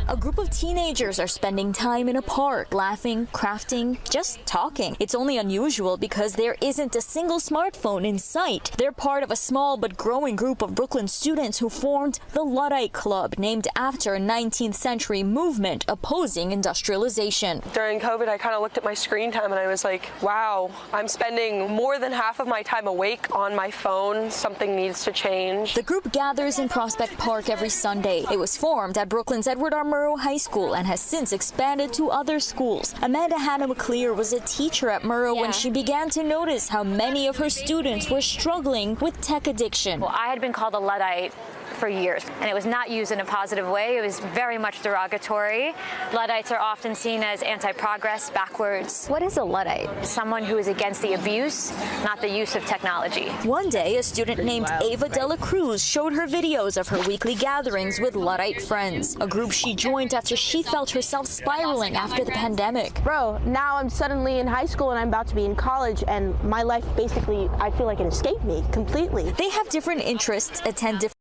A group of teenagers are spending time in a park, laughing, crafting, just talking. It's only unusual because there isn't a single smartphone in sight. They're part of a small but growing group of Brooklyn students who formed the Luddite Club, named after a 19th century movement opposing industrialization. During COVID, I kind of looked at my screen time and I was like, wow, I'm spending more than half of my time awake on my phone. Something needs to change. The group gathers in Prospect Park every Sunday. It was formed at Brooklyn's Edward R. Murrow High School and has since expanded to other schools. Amanda Hannah McClear was a teacher at Murrow when she began to notice how many of her students were struggling with tech addiction. Well, I had been called a Luddite for years, and it was not used in a positive way. It was very much derogatory. Luddites are often seen as anti-progress, backwards. What is a Luddite? Someone who is against the abuse, not the use of technology. One day, a student named Ava Dela Cruz showed her videos of her weekly gatherings with Luddite friends, a group she joined after she felt herself spiraling after the pandemic. Bro, now I'm suddenly in high school and I'm about to be in college, and my life basically, I feel like it escaped me completely. They have different interests, attend different.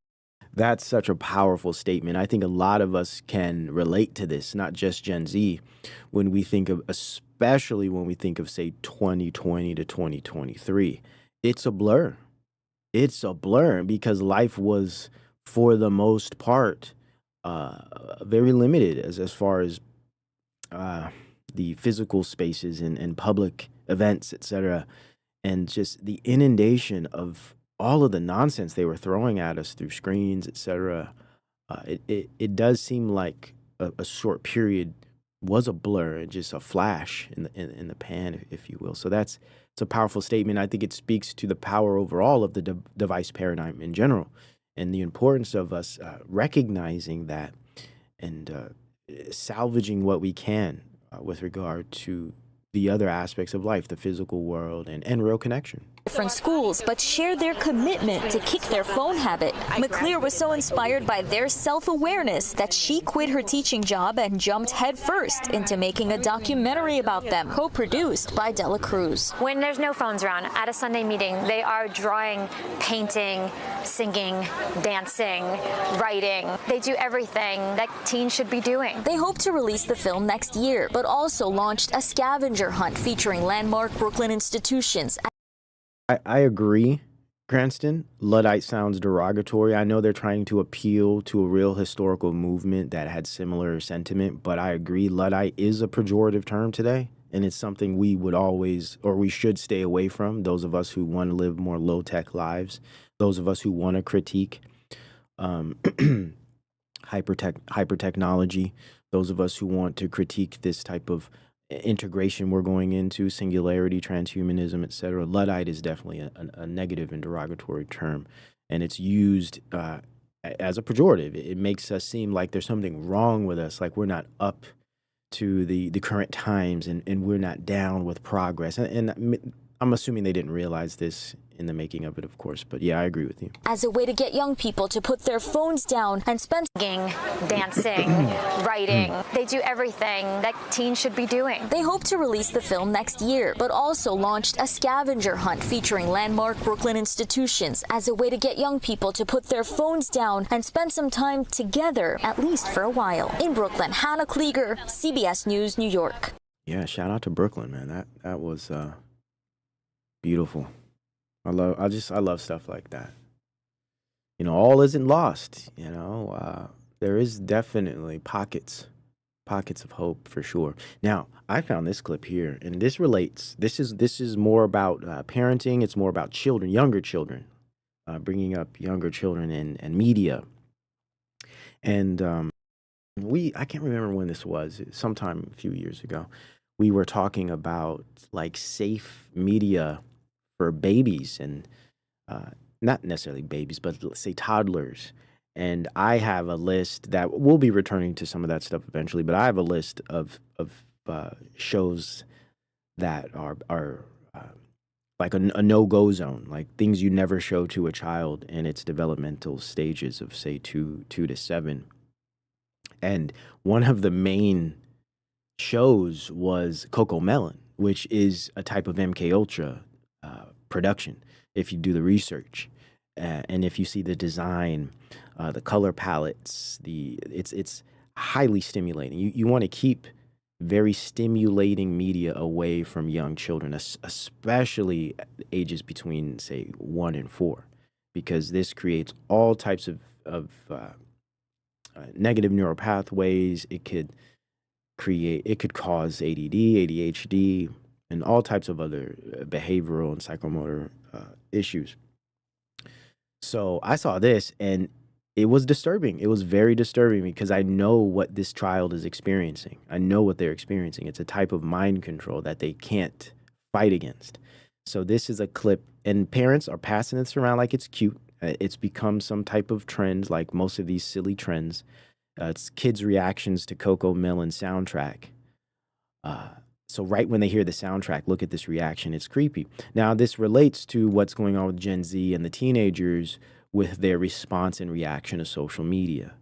That's such a powerful statement. I think a lot of us can relate to this, not just Gen Z, when we think of, especially when we think of, say, 2020 to 2023. It's a blur. It's a blur because life was, for the most part, very limited as far as the physical spaces and public events, etc. And just the inundation of all of the nonsense they were throwing at us through screens, etc. It does seem like a short period was a blur, just a flash in the pan, if you will. So it's a powerful statement. I think it speaks to the power overall of the device paradigm in general, and the importance of us recognizing that and salvaging what we can with regard to the other aspects of life, the physical world and real connection. different schools, but share their commitment to kick their phone habit. McClear was so inspired by their self-awareness that she quit her teaching job and jumped headfirst into making a documentary about them, co-produced by Dela Cruz. When there's no phones around at a Sunday meeting, they are drawing, painting, singing, dancing, writing. They do everything that teens should be doing. They hope to release the film next year, but also launched a scavenger hunt featuring landmark Brooklyn institutions. I agree, Cranston. Luddite sounds derogatory. I know they're trying to appeal to a real historical movement that had similar sentiment, but I agree Luddite is a pejorative term today, and it's something we would always, or we should stay away from, those of us who want to live more low-tech lives, those of us who want to critique hyper-technology, those of us who want to critique this type of integration we're going into, singularity, transhumanism, etc. Luddite is definitely a negative and derogatory term, and it's used as a pejorative. It makes us seem like there's something wrong with us, like we're not up to the current times, and we're not down with progress. And I'm assuming they didn't realize this in the making of it, of course, but yeah, I agree with you. As a way to get young people to put their phones down and spend dancing, writing. They do everything that teens should be doing. They hope to release the film next year, but also launched a scavenger hunt featuring landmark Brooklyn institutions as a way to get young people to put their phones down and spend some time together, at least for a while. In Brooklyn, Hannah Klieger, CBS News, New York. Yeah, shout out to Brooklyn, man. That was beautiful. I love stuff like that. You know, all isn't lost. You know, there is definitely pockets of hope for sure. Now, I found this clip here, and this relates. This is more about parenting. It's more about children, younger children, bringing up younger children and media. And I can't remember when this was. Sometime a few years ago, we were talking about like safe media for babies, and not necessarily babies, but let's say toddlers. And I have a list that we'll be returning to some of that stuff eventually, but I have a list of shows that are like a no-go zone, like things you never show to a child in its developmental stages of, say, 2 to 7. And one of the main shows was CoComelon, which is a type of MK Ultra production, if you do the research, and if you see the design, the color palettes, it's highly stimulating. You want to keep very stimulating media away from young children, especially ages between, say, 1 and 4, because this creates all types of negative neural pathways. It could cause ADD, ADHD, and all types of other behavioral and psychomotor issues. So I saw this, and it was disturbing. It was very disturbing because I know what this child is experiencing. I know what they're experiencing. It's a type of mind control that they can't fight against. So this is a clip, and parents are passing this around like it's cute. It's become some type of trend, like most of these silly trends. It's kids' reactions to CoComelon soundtrack. So right when they hear the soundtrack, look at this reaction. It's creepy. Now, this relates to what's going on with Gen Z and the teenagers with their response and reaction to social media,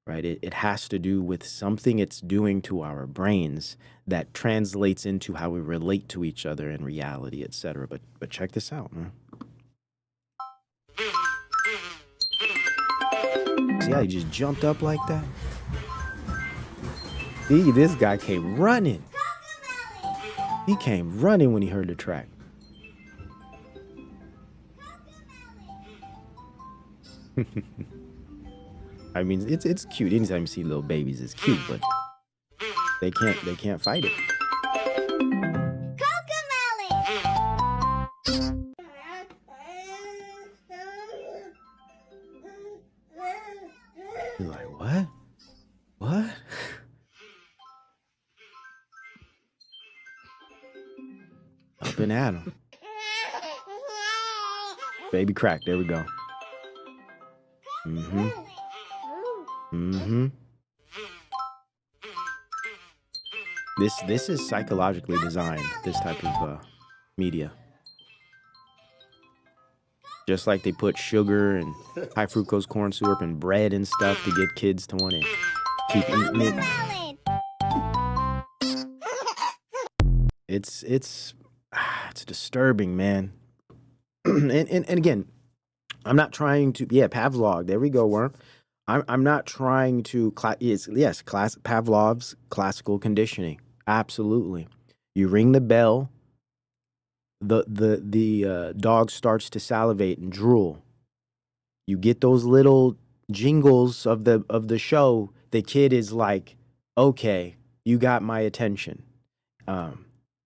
right? It has to do with something it's doing to our brains that translates into how we relate to each other in reality, etc. But check this out, man. See how he just jumped up like that? See, this guy came running. He came running when he heard the track. I mean, it's cute. Anytime you see little babies, it's cute, but they can't fight it. You're like, what? What? Up and at him. Baby crack. There we go. Mm-hmm. Mm-hmm. This is psychologically designed, this type of media. Just like they put sugar and high fructose corn syrup and bread and stuff to get kids to want to keep eating it. It's disturbing, man. and again, I'm not trying to. Yeah, Pavlov. There we go, worm. I'm not trying to. Pavlov's classical conditioning. Absolutely. You ring the bell. The dog starts to salivate and drool. You get those little jingles of the show. The kid is like, okay, you got my attention.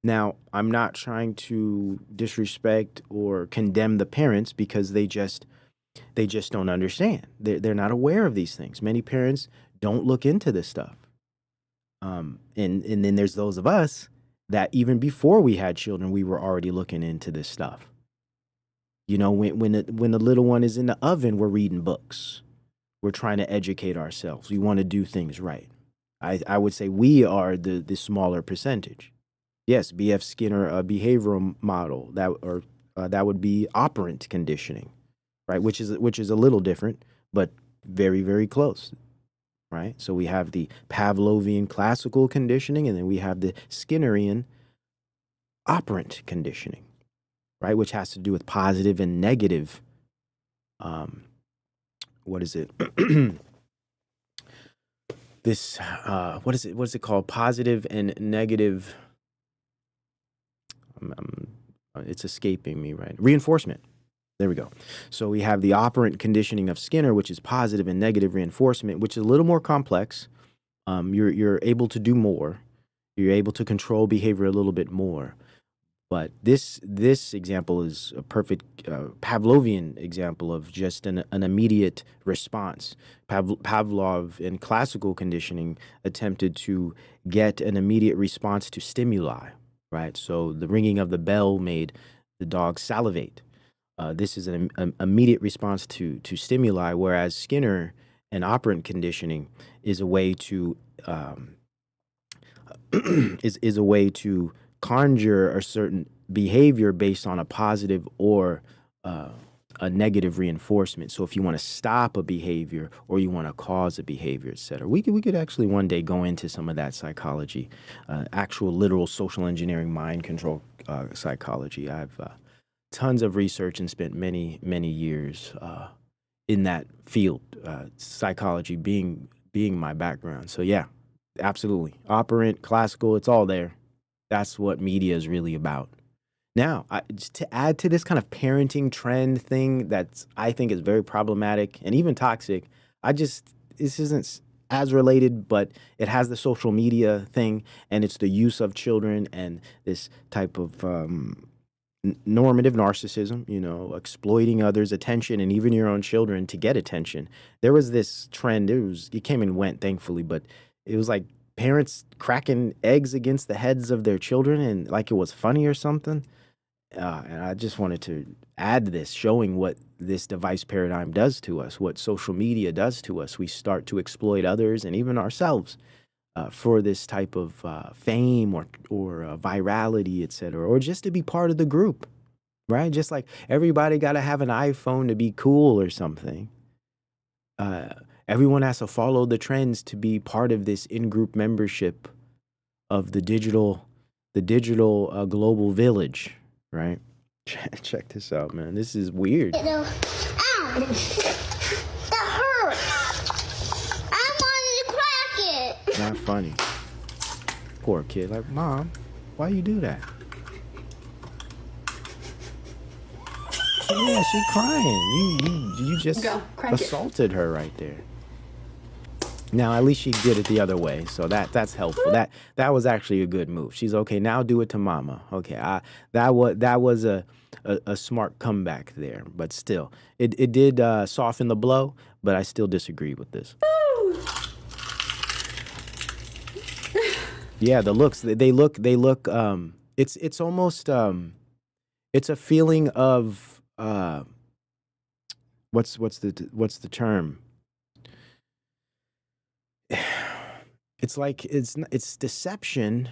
Now, I'm not trying to disrespect or condemn the parents because they just don't understand. They're not aware of these things. Many parents don't look into this stuff. And then there's those of us that even before we had children, we were already looking into this stuff. You know, when the little one is in the oven, we're reading books. We're trying to educate ourselves. We want to do things right. I would say we are the smaller percentage. Yes, B.F. Skinner, behavioral model that would be operant conditioning, right? Which is a little different, but very, very close, right? So we have the Pavlovian classical conditioning, and then we have the Skinnerian operant conditioning, right? Which has to do with positive and negative. What is it? What is it called? Positive and negative. It's escaping me, right? Reinforcement. There we go. So we have the operant conditioning of Skinner, which is positive and negative reinforcement, which is a little more complex. You're able to do more. You're able to control behavior a little bit more. But this example is a perfect Pavlovian example of just an immediate response. Pavlov in classical conditioning attempted to get an immediate response to stimuli, right? So the ringing of the bell made the dog salivate. This is an immediate response to stimuli, whereas Skinner and operant conditioning is a way to is a way to conjure a certain behavior based on a positive or a negative reinforcement. So if you want to stop a behavior or you want to cause a behavior, et cetera, we could actually one day go into some of that psychology, actual literal social engineering, mind control psychology. I've tons of research and spent many years in that field, psychology being my background. So yeah, absolutely, operant, classical, it's all there. That's what media is really about. Now, just to add to this kind of parenting trend thing that I think is very problematic and even toxic, this isn't as related, but it has the social media thing, and it's the use of children and this type of normative narcissism, you know, exploiting others' attention and even your own children to get attention. There was this trend, it came and went, thankfully, but it was like parents cracking eggs against the heads of their children and like it was funny or something. And I just wanted to add this, showing what this device paradigm does to us, what social media does to us. We start to exploit others and even ourselves for this type of fame or virality, et cetera, or just to be part of the group, right? Just like everybody got to have an iPhone to be cool or something. Everyone has to follow the trends to be part of this in-group membership of the digital global village, right? Check this out, man. This is weird. Ow! That hurt! I wanted to crack it! Not funny. Poor kid. Like, Mom, why you do that? Yeah, she crying. You just assaulted her right there. Now, at least she did it the other way, so that's helpful. That was actually a good move. She's okay. Now do it to Mama. Okay, that was a smart comeback there, but still, it did soften the blow. But I still disagree with this. Yeah, the looks. They look. It's almost. It's a feeling of what's the term? It's like it's deception,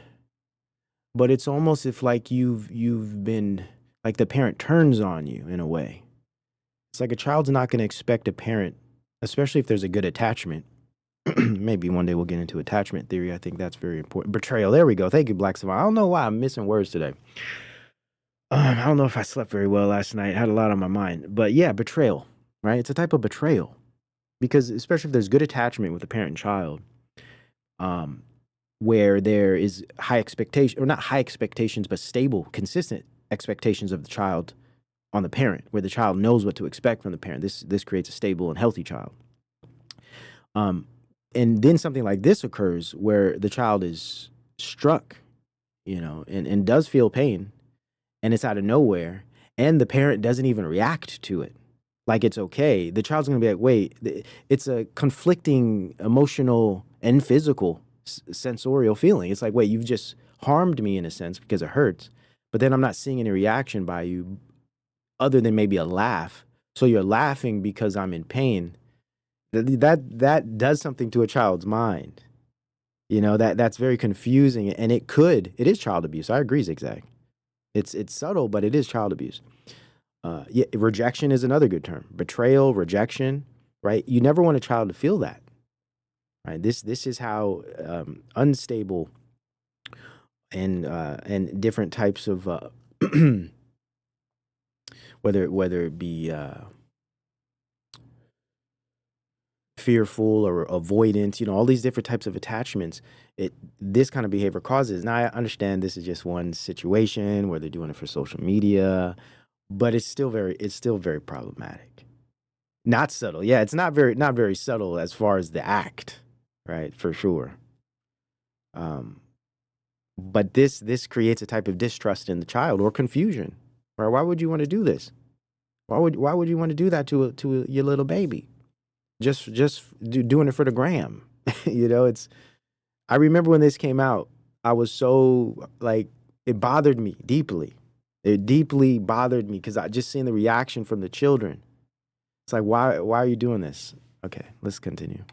but it's almost if like you've been like the parent turns on you in a way. It's like a child's not going to expect a parent, especially if there's a good attachment. Maybe one day we'll get into attachment theory. I think that's very important. Betrayal. There we go. Thank you, Black Savant. I don't know why I'm missing words today. I don't know if I slept very well last night. I had a lot on my mind. But yeah, betrayal, right? It's a type of betrayal. Because especially if there's good attachment with a parent and child, where there is high expectation, or not high expectations, but stable, consistent expectations of the child on the parent, where the child knows what to expect from the parent. This creates a stable and healthy child. And then something like this occurs where the child is struck, and does feel pain, and it's out of nowhere, and the parent doesn't even react to it like it's okay. The child's going to be like, wait, it's a conflicting emotional and physical sensorial feeling. It's like, wait, you've just harmed me in a sense because it hurts, but then I'm not seeing any reaction by you other than maybe a laugh. So you're laughing because I'm in pain. That does something to a child's mind. That's very confusing, and it is child abuse. I agree, Zigzag. It's subtle, but it is child abuse. Yeah, rejection is another good term. Betrayal, rejection, right? You never want a child to feel that, right? This is how unstable and different types of whether it be fearful or avoidance, all these different types of attachments, this kind of behavior causes. Now, I understand this is just one situation where they're doing it for social media, but it's still very problematic. Not subtle. Yeah, it's not very subtle as far as the act, right? For sure. But this creates a type of distrust in the child or confusion. Right? Why would you want to do this? Why would you want to do that to your little baby? Just doing it for the gram. I remember when this came out, I was so it bothered me deeply. It deeply bothered me because I just seen the reaction from the children. It's like, why are you doing this? Okay, let's continue.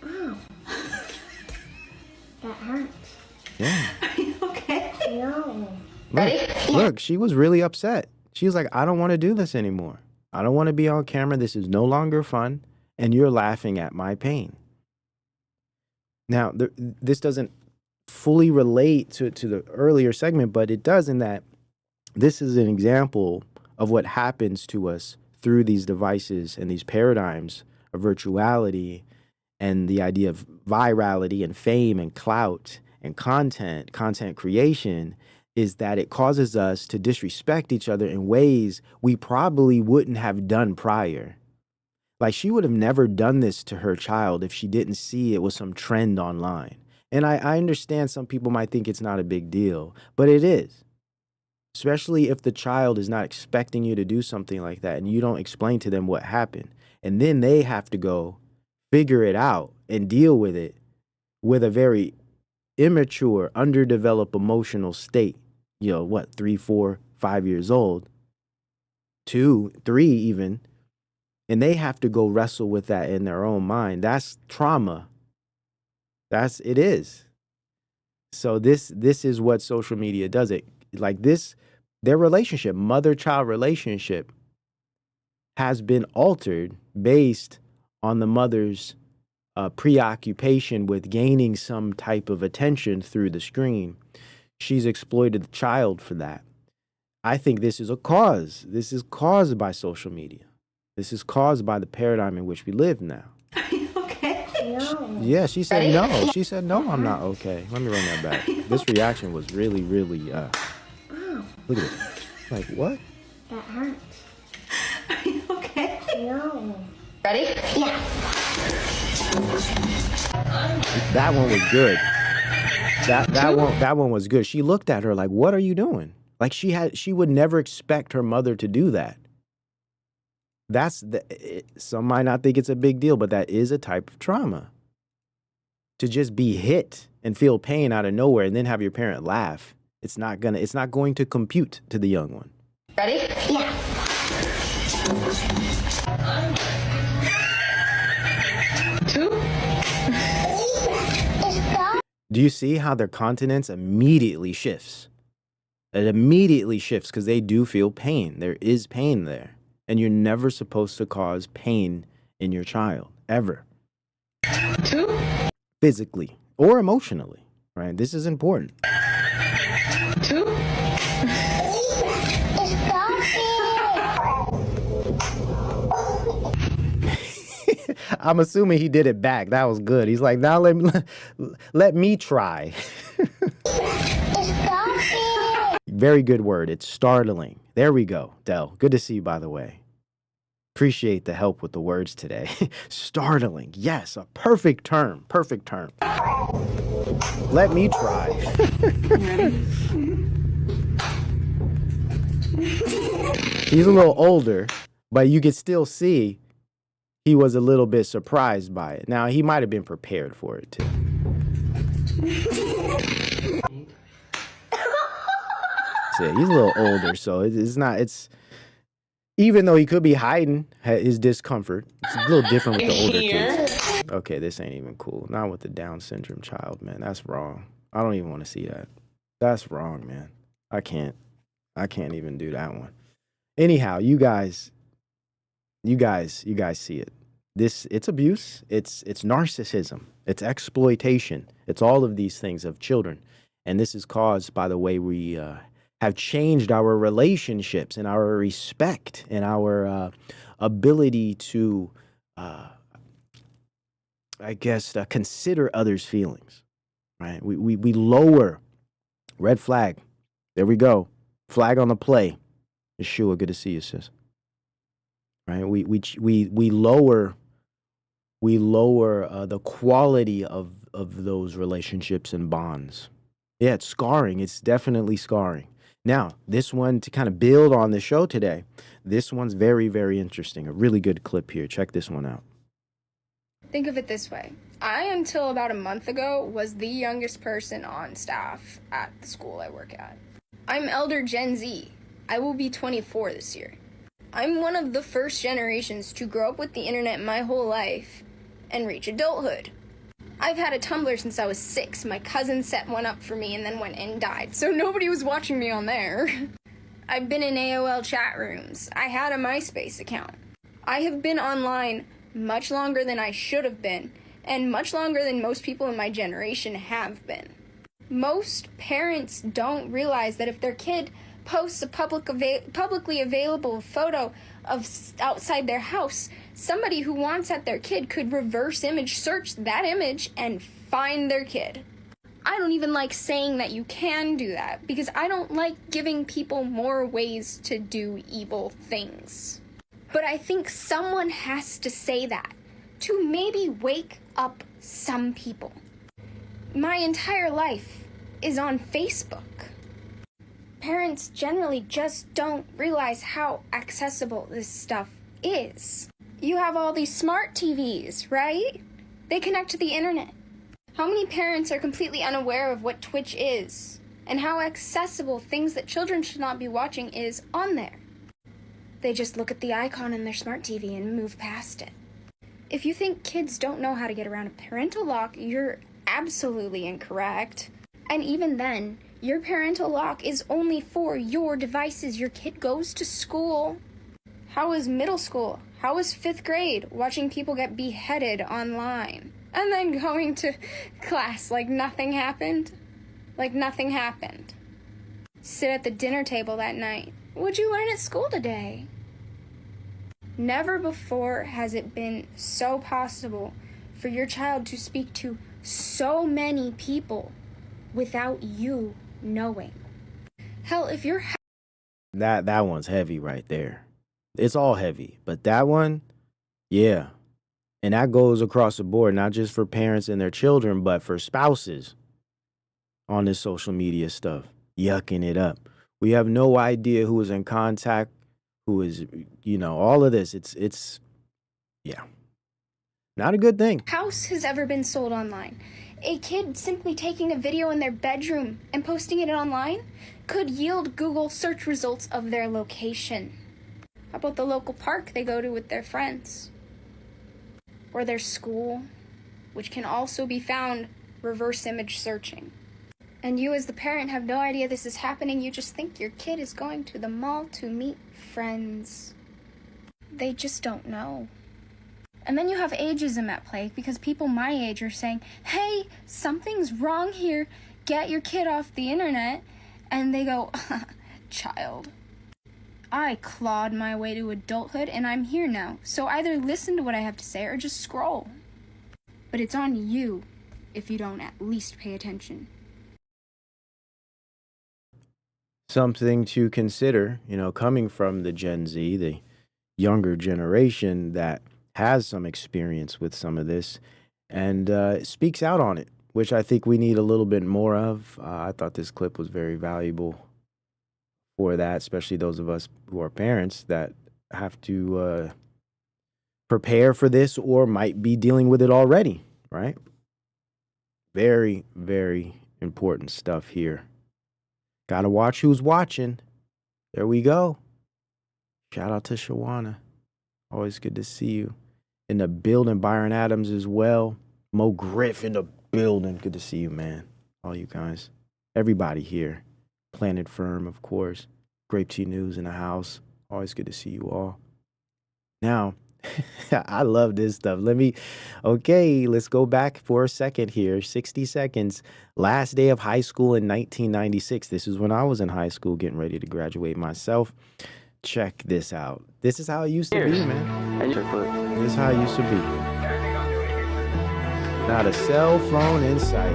Ow. That hurts. Yeah. Are you okay? No. Look, she was really upset. She was like, I don't want to do this anymore. I don't want to be on camera. This is no longer fun. And you're laughing at my pain. Now, this doesn't fully relate to the earlier segment, but it does in that this is an example of what happens to us through these devices and these paradigms of virtuality and the idea of virality and fame and clout and content creation, is that it causes us to disrespect each other in ways we probably wouldn't have done prior. Like, she would have never done this to her child if she didn't see it was some trend online. And I understand some people might think it's not a big deal, but it is. Especially if the child is not expecting you to do something like that and you don't explain to them what happened. And then they have to go figure it out and deal with it with a very immature, underdeveloped emotional state. 3, 4, 5 years old, 2, 3 even. And they have to go wrestle with that in their own mind. That's trauma. It is. So this is what social media does. It like this, their relationship, mother-child relationship, has been altered based on the mother's preoccupation with gaining some type of attention through the screen. She's exploited the child for that. I think this is a cause. This is caused by social media. This is caused by the paradigm in which we live now. Are you okay? No. Yeah, she said no. She said, no, I'm not okay. Let me run that back. This reaction was really, really, Ow. look at it. Like, what? That hurts. Are you okay? No. Ready? Yeah. That one was good. That one was good. She looked at her like, what are you doing? Like, she would never expect her mother to do that. Some might not think it's a big deal, but that is a type of trauma. To just be hit and feel pain out of nowhere and then have your parent laugh, it's not going to compute to the young one. Ready? Yeah. Do you see how their countenance immediately shifts? It immediately shifts because they do feel pain. There is pain there. And you're never supposed to cause pain in your child, ever. Physically or emotionally, right? This is important. I'm assuming he did it back. That was good. He's like, now let me try. Very good word. It's startling. There we go, Del. Good to see you, by the way. Appreciate the help with the words today. Startling. Yes, a perfect term. Perfect term. Let me try. He's a little older, but you could still see he was a little bit surprised by it. Now, he might have been prepared for it, too. So, he's a little older, so it's even though he could be hiding his discomfort, it's a little different with the older kids. Okay, this ain't even cool. Not with the Down syndrome child, man. That's wrong. I don't even want to see that. That's wrong, man. I can't even do that one. Anyhow, you guys see it. It's abuse. It's narcissism. It's exploitation. It's all of these things of children. And this is caused by the way we have changed our relationships and our respect and our ability to, consider others' feelings, right? We lower. Red flag. There we go. Flag on the play. Yeshua, good to see you, sis. Right? We lower the quality of those relationships and bonds. Yeah, it's scarring. It's definitely scarring. Now, this one, to kind of build on the show today, this one's very, very interesting. A really good clip here. Check this one out. Think of it this way. I, until about a month ago, was the youngest person on staff at the school I work at. I'm elder Gen Z. I will be 24 this year. I'm one of the first generations to grow up with the internet my whole life and reach adulthood. I've had a Tumblr since I was 6. My cousin set one up for me and then went and died, so nobody was watching me on there. I've been in AOL chat rooms. I had a MySpace account. I have been online much longer than I should have been, and much longer than most people in my generation have been. Most parents don't realize that if their kid posts a publicly available photo of outside their house, somebody who wants at their kid could reverse image search that image and find their kid. I don't even like saying that you can do that because I don't like giving people more ways to do evil things. But I think someone has to say that to maybe wake up some people. My entire life is on Facebook. Parents generally just don't realize how accessible this stuff is. You have all these smart TVs, right? They connect to the internet. How many parents are completely unaware of what Twitch is and how accessible things that children should not be watching is on there? They just look at the icon in their smart TV and move past it. If you think kids don't know how to get around a parental lock, you're absolutely incorrect. And even then, your parental lock is only for your devices. Your kid goes to school. How is middle school? How is 5th grade watching people get beheaded online? And then going to class like nothing happened? Like nothing happened. Sit at the dinner table that night. What'd you learn at school today? Never before has it been so possible for your child to speak to so many people without you knowing. Hell, if you're that one's heavy right there. It's all heavy, but that one, yeah. And that goes across the board, not just for parents and their children, but for spouses on this social media stuff, yucking it up. We have no idea who is in contact, who is, all of this. It's not a good thing. House has ever been sold online. A kid simply taking a video in their bedroom and posting it online could yield Google search results of their location. How about the local park they go to with their friends? Or their school, which can also be found reverse image searching. And you as the parent have no idea this is happening. You just think your kid is going to the mall to meet friends. they just don't know. And then you have ageism at play because people my age are saying, hey, something's wrong here. Get your kid off the internet. And they go, child. I clawed my way to adulthood and I'm here now. So either listen to what I have to say or just scroll. But it's on you if you don't at least pay attention. Something to consider, coming from the Gen Z, the younger generation that has some experience with some of this and speaks out on it, which I think we need a little bit more of. I thought this clip was very valuable for that, especially those of us who are parents that have to prepare for this or might be dealing with it already, right? Very, very important stuff here. Gotta watch who's watching. There we go. Shout out to Shawana. Always good to see you. In the building, Byron Adams as well. Mo Griff in the building. Good to see you, man. All you guys. Everybody here. Planet Firm, of course. Grape Tea News in the house. Always good to see you all. Now, I love this stuff. Let's go back for a second here. 60 seconds. Last day of high school in 1996. This is when I was in high school getting ready to graduate myself. Check this out. This is how it used to be, man. This is how it used to be. Not a cell phone in sight.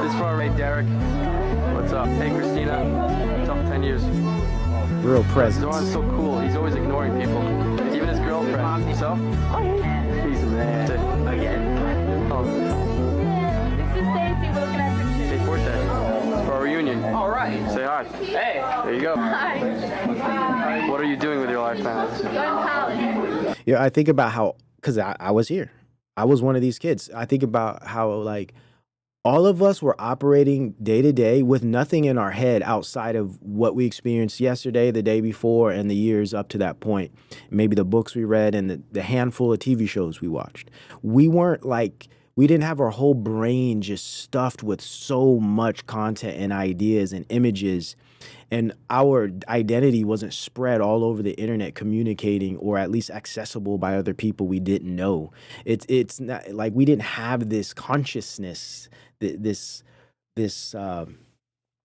This far right, Derek. What's up? Hey, Christina. What's up? 10 years. Real presence. Zoran's so cool. He's always ignoring people. Even his girlfriend. So? He's a man. Again. Oh. This is Stacy looking at the Hey, Forte. For our reunion. All right. Say hi. Hey. There you go. Hi. What are you doing with your life now? Going to college. Yeah, I think about how, because I was here. I was one of these kids. I think about how, all of us were operating day to day with nothing in our head outside of what we experienced yesterday, the day before, and the years up to that point. Maybe the books we read and the handful of TV shows we watched. We didn't have our whole brain just stuffed with so much content and ideas and images. And our identity wasn't spread all over the internet communicating or at least accessible by other people we didn't know. It's not like we didn't have this consciousness, this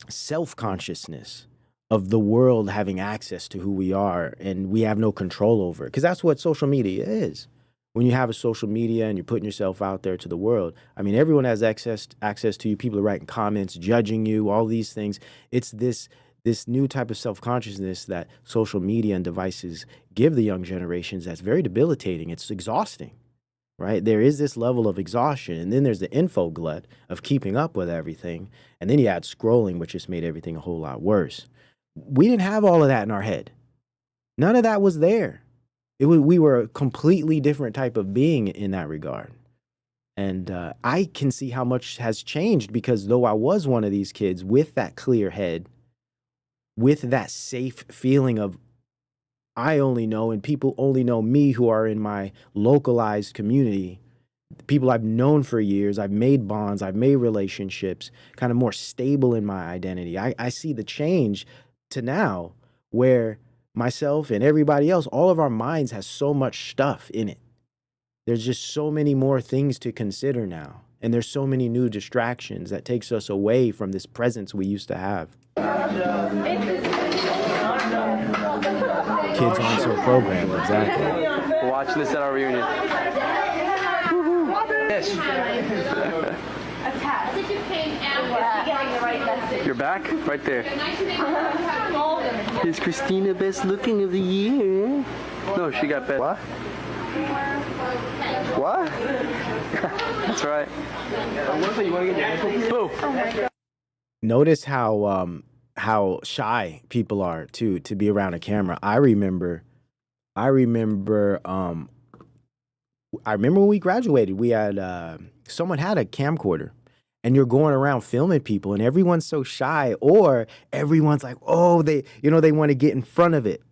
self-consciousness of the world having access to who we are and we have no control over it. Because that's what social media is. When you have a social media and you're putting yourself out there to the world, I mean, everyone has access to you. People are writing comments, judging you, all these things. It's this new type of self-consciousness that social media and devices give the young generations that's very debilitating. It's exhausting, right? There is this level of exhaustion, and then there's the info glut of keeping up with everything, and then you add scrolling, which just made everything a whole lot worse. We didn't have all of that in our head. None of that was there. We were a completely different type of being in that regard. And I can see how much has changed because though I was one of these kids with that clear head, with that safe feeling of I only know and people only know me who are in my localized community, people I've known for years, I've made bonds, I've made relationships, kind of more stable in my identity. I see the change to now where myself and everybody else, all of our minds has so much stuff in it. There's just so many more things to consider now. And there's so many new distractions that takes us away from this presence we used to have. Kids on some program, exactly. We're watching this at our reunion. Yes. You're back? Right there. Is Christina best looking of the year? No, she got best. What? What? That's right. Boo. Notice how shy people are to be around a camera. I remember when we graduated, we had someone had a camcorder. And you're going around filming people and everyone's so shy or everyone's like, oh, they want to get in front of it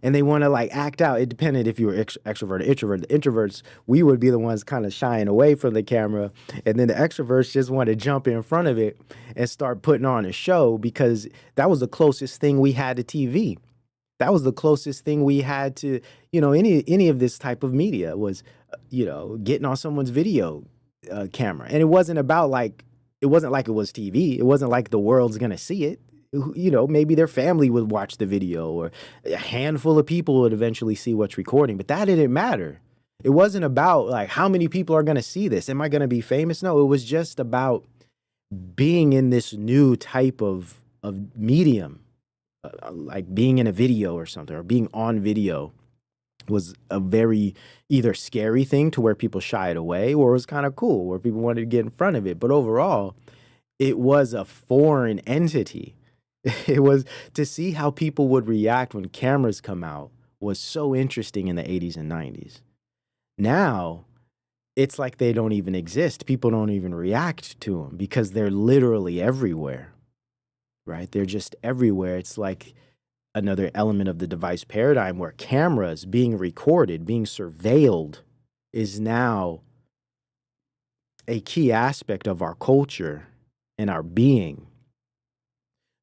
and they want to act out. It depended if you were extrovert or introvert. The introverts, we would be the ones kind of shying away from the camera. And then the extroverts just want to jump in front of it and start putting on a show because that was the closest thing we had to TV. That was the closest thing we had to, any of this type of media was, getting on someone's video camera. And it wasn't like it was TV. It wasn't like the world's going to see it. Maybe their family would watch the video or a handful of people would eventually see what's recording. But that didn't matter. It wasn't about like how many people are going to see this. Am I going to be famous? No, it was just about being in this new type of medium, like being in a video or something, or being on video was a very either scary thing to where people shied away, or it was kind of cool where people wanted to get in front of it. But overall, it was a foreign entity. It was to see how people would react when cameras come out was so interesting in the 80s and 90s. Now, it's like they don't even exist. People don't even react to them because they're literally everywhere, right? They're just everywhere. It's like another element of the device paradigm where cameras being recorded, being surveilled is now a key aspect of our culture and our being.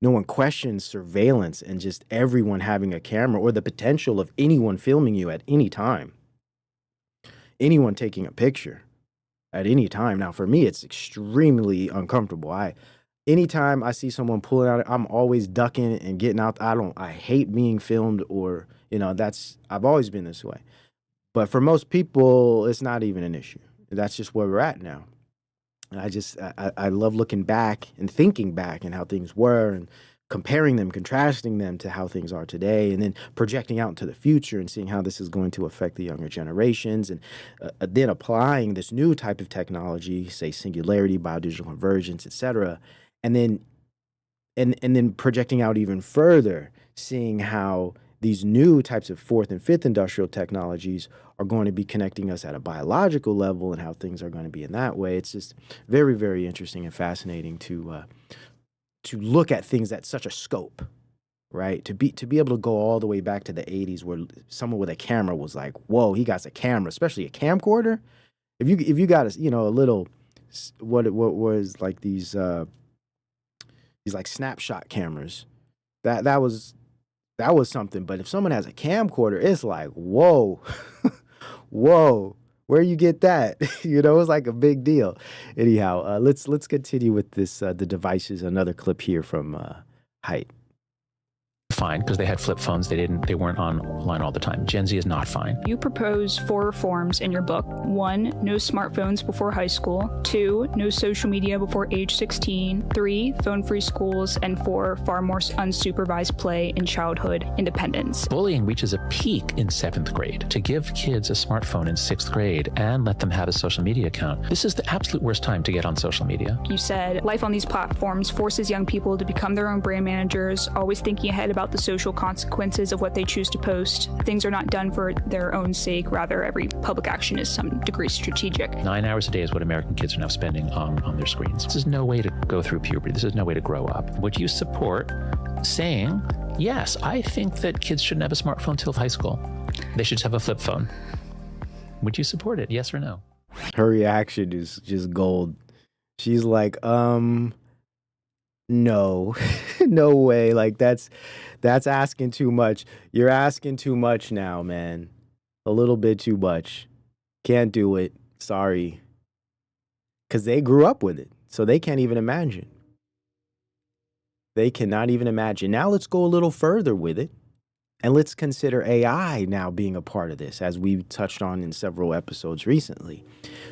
No one questions surveillance and just everyone having a camera or the potential of anyone filming you at any time. Anyone taking a picture at any time. Now, for me, it's extremely uncomfortable. Anytime I see someone pulling out, I'm always ducking and getting out. I hate being filmed or, I've always been this way. But for most people, it's not even an issue. That's just where we're at now. And I love looking back and thinking back and how things were and comparing them, contrasting them to how things are today, and then projecting out into the future and seeing how this is going to affect the younger generations, and then applying this new type of technology, say singularity, biodigital convergence, etc., and then projecting out even further, seeing how these new types of fourth and fifth industrial technologies are going to be connecting us at a biological level and how things are going to be in that way. It's just very, very interesting and fascinating to look at things at such a scope, right? To be able to go all the way back to the 80s where someone with a camera was like, whoa, he got a camera, especially a camcorder. If you got a little, what was like these like snapshot cameras, that was something. But if someone has a camcorder, it's like, whoa, whoa, where you get that? It's like a big deal. Anyhow, let's continue with this. The devices. Another clip here from Height. Fine, because they had flip phones. They weren't online all the time. Gen Z is not fine. You propose 4 reforms in your book. 1, no smartphones before high school. 2, no social media before age 16. 3, phone-free schools. And 4, far more unsupervised play and childhood independence. Bullying reaches a peak in 7th grade. To give kids a smartphone in 6th grade and let them have a social media account, this is the absolute worst time to get on social media. You said, life on these platforms forces young people to become their own brand managers, always thinking ahead about the social consequences of what they choose to post. Things are not done for their own sake. Rather, every public action is some degree strategic. 9 hours a day is what American kids are now spending on their screens. This is no way to go through puberty. This is no way to grow up. Would you support saying, yes, I think that kids shouldn't have a smartphone till high school. They should have a flip phone. Would you support it? Yes or no? Her reaction is just gold. She's like, no, no way. Like that's asking too much. You're asking too much now, man. A little bit too much. Can't do it. Sorry. Because they grew up with it. So they can't even imagine. They cannot even imagine. Now let's go a little further with it. And let's consider AI now being a part of this, as we've touched on in several episodes recently.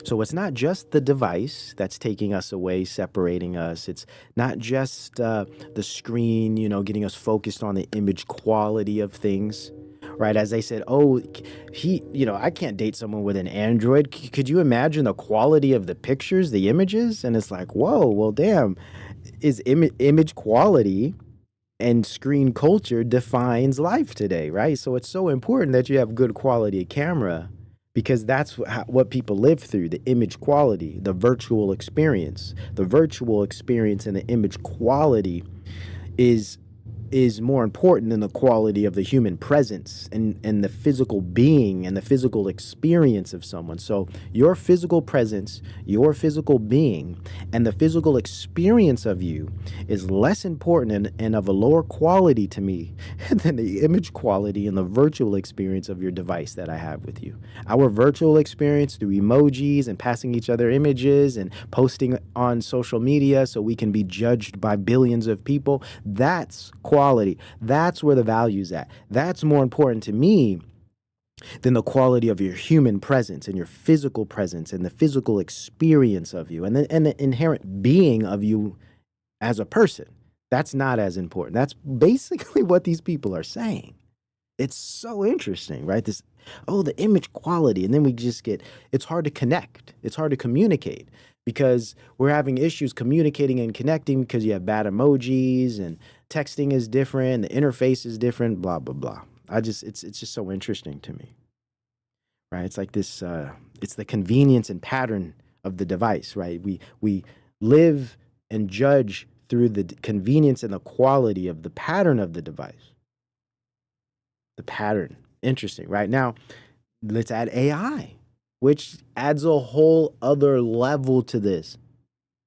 So it's not just the device that's taking us away, separating us. It's not just the screen, getting us focused on the image quality of things, right? As they said, I can't date someone with an Android. Could you imagine the quality of the pictures, the images? And it's like, whoa, well, damn, is image quality and screen culture defines life today, right? So it's so important that you have good quality camera because that's what people live through, the image quality, the virtual experience. The virtual experience and the image quality is is more important than the quality of the human presence and the physical being and the physical experience of someone. So your physical presence, your physical being, and the physical experience of you is less important and of a lower quality to me than the image quality and the virtual experience of your device that I have with you. Our virtual experience through emojis and passing each other images and posting on social media so we can be judged by billions of people, that's quality. That's where the value's at. That's more important to me than the quality of your human presence and your physical presence and the physical experience of you and the inherent being of you as a person. That's not as important. That's basically what these people are saying. It's so interesting, right? The image quality. And then we just it's hard to connect. It's hard to communicate because we're having issues communicating and connecting because you have bad emojis and texting is different. The interface is different, blah, blah, blah. It's just so interesting to me, right? It's like this, it's the convenience and pattern of the device, right? We live and judge through the convenience and the quality of the pattern of the device. The pattern. Interesting, right? Now, let's add AI, which adds a whole other level to this.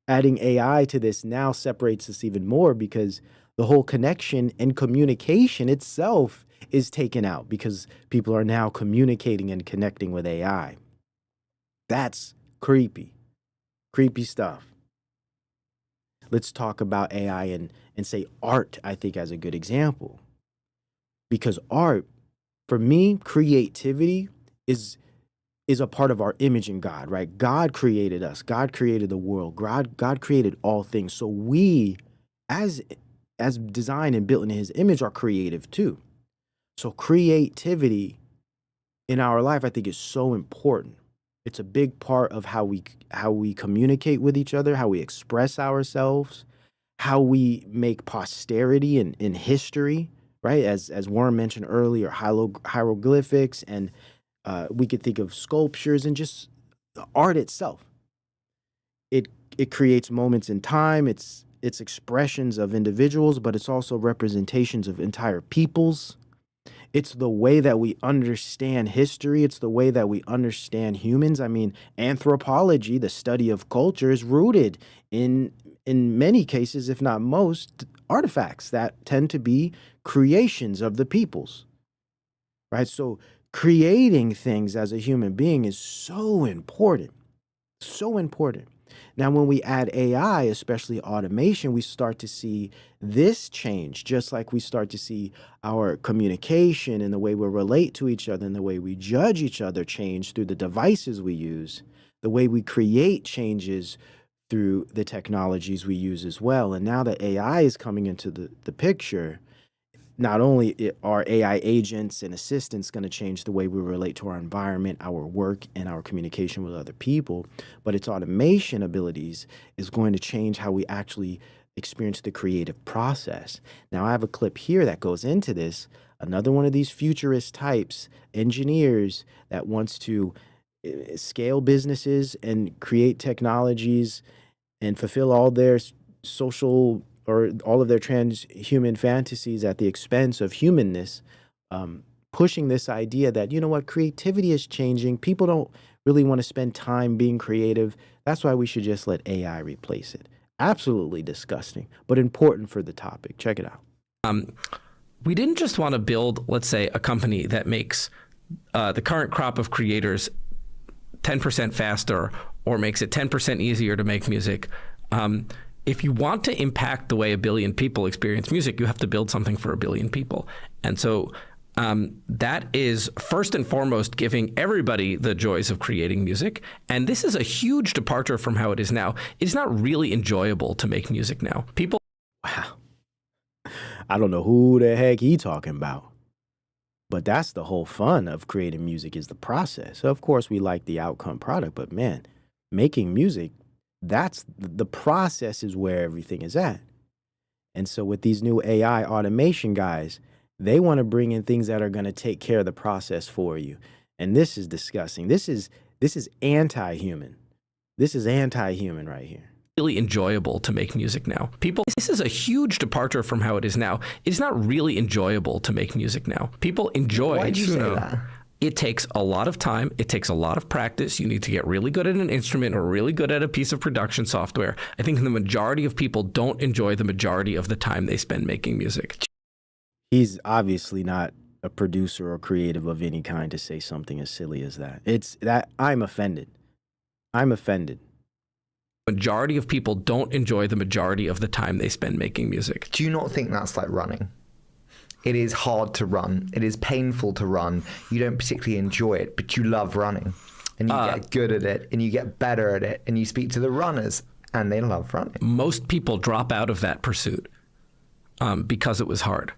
Adding AI to this now separates us even more because the whole connection and communication itself is taken out because people are now communicating and connecting with AI. That's creepy. Creepy stuff. Let's talk about AI and say art, I think, as a good example. Because art, for me, creativity is a part of our image in God, right? God created us. God created the world. God created all things. So we, as designed and built in his image, are creative too. So creativity in our life, I think, is so important. It's a big part of how we communicate with each other, how we express ourselves, how we make posterity in history, right? As Warren mentioned earlier, hieroglyphics, and we could think of sculptures and just the art itself. It creates moments in time. It's expressions of individuals, but it's also representations of entire peoples. It's the way that we understand history. It's the way that we understand humans. I mean, anthropology, the study of culture, is rooted in many cases, if not most, artifacts that tend to be creations of the peoples, right? So creating things as a human being is so important, so important. Now, when we add AI, especially automation, we start to see this change, just like we start to see our communication and the way we relate to each other and the way we judge each other change through the devices we use. The way we create changes through the technologies we use as well. And now that AI is coming into the picture, not only are AI agents and assistants going to change the way we relate to our environment, our work, and our communication with other people, but its automation abilities is going to change how we actually experience the creative process. Now, I have a clip here that goes into this. Another one of these futurist types, engineers that wants to scale businesses and create technologies and fulfill all their social or all of their transhuman fantasies at the expense of humanness, pushing this idea that, you know what, creativity is changing. People don't really want to spend time being creative. That's why we should just let AI replace it. Absolutely disgusting, but important for the topic. Check it out. We didn't just want to build, let's say, a company that makes the current crop of creators 10% faster or makes it 10% easier to make music. If you want to impact the way 1 billion people experience music, you have to build something for 1 billion people. And so that is first and foremost giving everybody the joys of creating music. And this is a huge departure from how it is now. It's not really enjoyable to make music now. People. Wow. I don't know who the heck he talking about. But that's the whole fun of creating music, is the process. Of course, we like the outcome product, but man, making music, that's the process is where everything is at. And so with these new AI automation guys, they want to bring in things that are going to take care of the process for you. And this is disgusting. This is anti-human. This is anti-human right here. really enjoyable to make music now. People, this is a huge departure from how it is now. It's not really enjoyable to make music now. People enjoy. Why did you say that? It takes a lot of time. It takes a lot of practice. You need to get really good at an instrument or really good at a piece of production software. I think the majority of people don't enjoy the majority of the time they spend making music. He's obviously not a producer or creative of any kind to say something as silly as that. It's that I'm offended. I'm offended. Majority of people don't enjoy the majority of the time they spend making music. Do you not think that's like running? It is hard to run. It is painful to run. You don't particularly enjoy it, but you love running. And you get good at it, and you get better at it, and you speak to the runners, and they love running. Most people drop out of that pursuit because it was hard.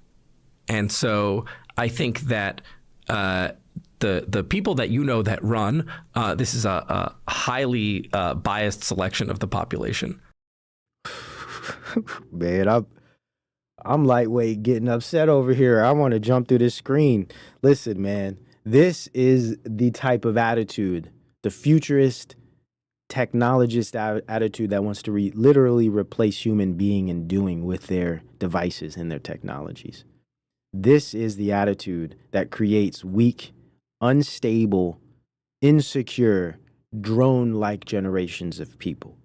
And so I think that the people that you know that run, this is a highly biased selection of the population. Man, I'm lightweight getting upset over here. I want to jump through this screen. Listen, man, this is the type of attitude, the futurist, technologist attitude that wants to literally replace human being and doing with their devices and their technologies. This is the attitude that creates weak, unstable, insecure, drone-like generations of people.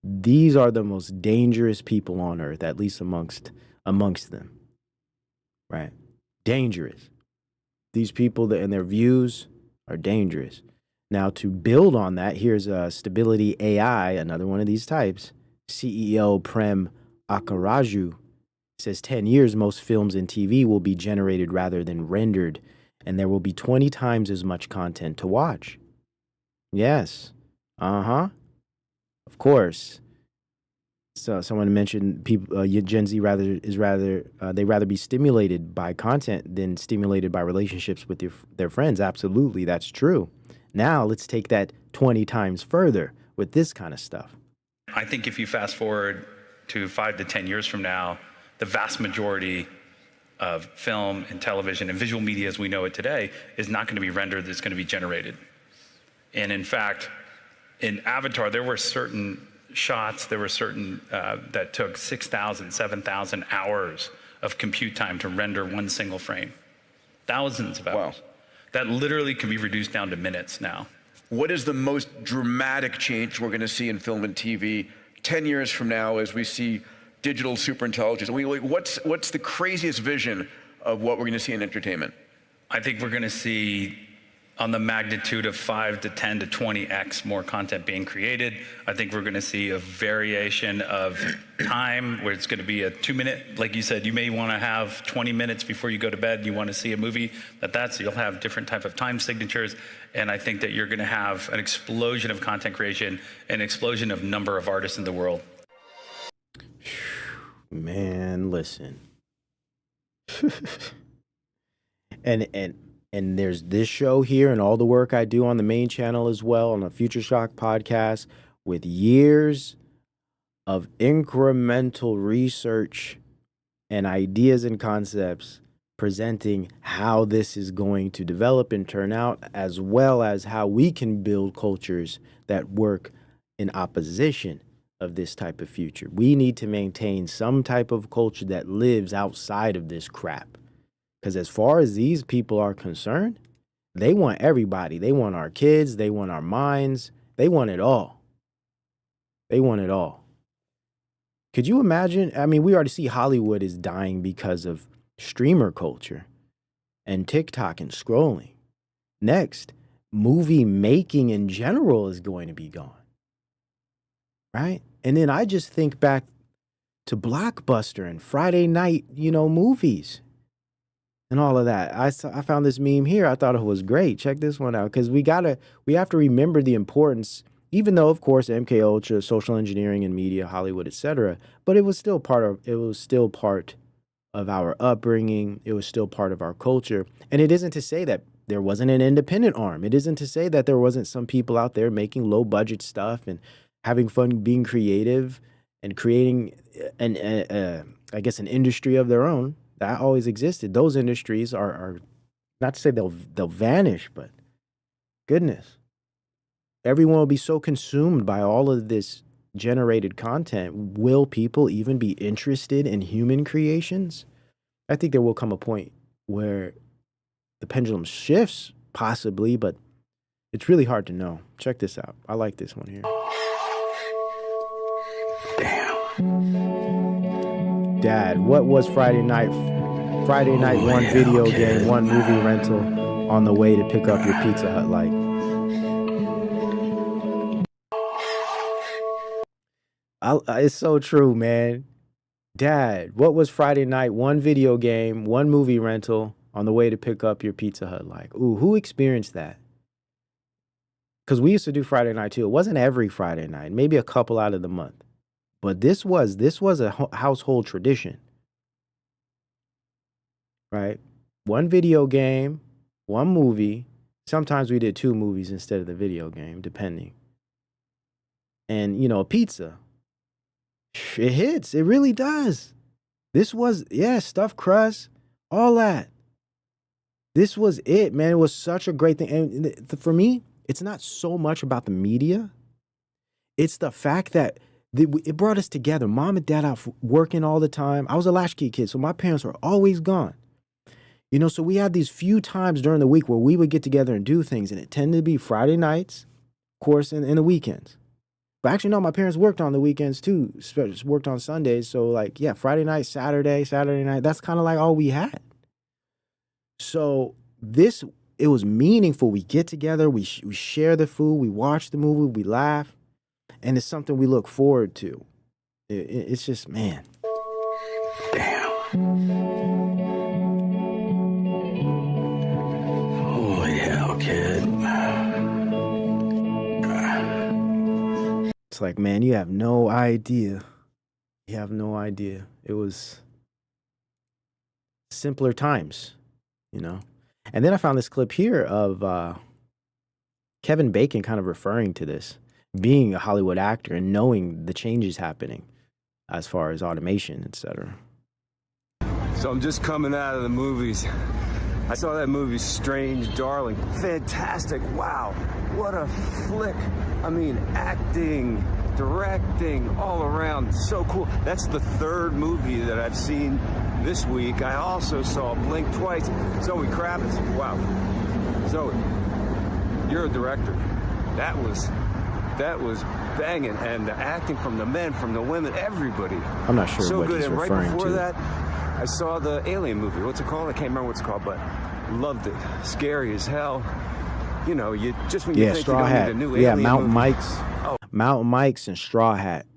These are the most dangerous people on earth, at least amongst them, right? Dangerous. These people and their views are dangerous. Now, to build on that, here's Stability AI, another one of these types. CEO Prem Akkaraju says 10 years, most films and TV will be generated rather than rendered, and there will be 20 times as much content to watch. Yes. Of course. So someone mentioned people, Gen Z they rather be stimulated by content than stimulated by relationships with their friends. Absolutely, that's true. Now let's take that 20 times further with this kind of stuff. I think if you fast forward to 5 to 10 years from now, the vast majority of film and television and visual media as we know it today is not going to be rendered, it's going to be generated. And in fact, in Avatar, there were certain shots, that took 6,000, 7,000 hours of compute time to render one single frame. Thousands of hours. Wow. That literally can be reduced down to minutes now. What is the most dramatic change we're going to see in film and TV 10 years from now as we see digital superintelligence? What's the craziest vision of what we're going to see in entertainment? I think we're going to see on the magnitude of 5 to 10 to 20x more content being created. I think we're going to see a variation of time where it's going to be a 2-minute, like you said, you may want to have 20 minutes before you go to bed, you want to see a movie, you'll have different type of time signatures. And I think that you're going to have an explosion of content creation, an explosion of number of artists in the world. Man, listen. And there's this show here and all the work I do on the main channel as well on the Future Shock podcast with years of incremental research and ideas and concepts presenting how this is going to develop and turn out, as well as how we can build cultures that work in opposition of this type of future. We need to maintain some type of culture that lives outside of this crap. Because as far as these people are concerned, they want everybody. They want our kids. They want our minds. They want it all. They want it all. Could you imagine? I mean, we already see Hollywood is dying because of streamer culture and TikTok and scrolling. Next, movie making in general is going to be gone. Right? And then I just think back to Blockbuster and Friday night, movies. And all of that. I found this meme here. I thought it was great. Check this one out. Because we have to remember the importance, even though, of course, MK Ultra, social engineering and media, Hollywood, etc. But it was still part of our upbringing. It was still part of our culture. And it isn't to say that there wasn't an independent arm. It isn't to say that there wasn't some people out there making low budget stuff and having fun being creative and creating an industry of their own. That always existed. Those industries are not to say they'll vanish, but goodness, everyone will be so consumed by all of this generated content, will people even be interested in human creations? I think there will come a point where the pendulum shifts, possibly, but it's really hard to know. Check this out. I like this one here. Damn. Dad, what was Friday night? Friday night, one video game, one movie rental on the way to pick up your Pizza Hut like? It's so true, man. Dad, what was Friday night, one video game, one movie rental on the way to pick up your Pizza Hut like? Ooh, who experienced that? Because we used to do Friday night too. It wasn't every Friday night, maybe a couple out of the month. But this was a household tradition, right? One video game, one movie. Sometimes we did 2 movies instead of the video game, depending. And, you know, a pizza. It hits. It really does. This was, yeah, stuffed crust, all that. This was it, man. It was such a great thing. And for me, it's not so much about the media. It's the fact that it brought us together. Mom and dad out working all the time. I was a latchkey kid, so my parents were always gone. You know, so we had these few times during the week where we would get together and do things, and it tended to be Friday nights, of course, and the weekends. But actually, no, my parents worked on the weekends too, worked on Sundays. So like, yeah, Friday night, Saturday night, that's kind of like all we had. So it was meaningful. We get together, we share the food, we watch the movie, we laugh, and it's something we look forward to. It's just, man. Damn. Holy hell, kid. It's like, man, you have no idea. You have no idea. It was simpler times, you know? And then I found this clip here of Kevin Bacon kind of referring to this, being a Hollywood actor and knowing the changes happening as far as automation, etc. So I'm just coming out of the movies. I saw that movie, Strange Darling. Fantastic. Wow. What a flick. I mean, acting, directing, all around. So cool. That's the 3rd movie that I've seen this week. I also saw Blink Twice. Zoe Kravitz. Wow. Zoe, you're a director. That was banging. And the acting from the men, from the women, everybody. I'm not sure so what good. he's And right referring before to. that, I saw the Alien movie. What's it called? I can't remember what it's called, but loved it. Scary as hell. You know, you just when you think Straw you don't Hat. need a new Yeah, Alien Mountain movie. Mike's. Mountain Mike's and Straw Hat.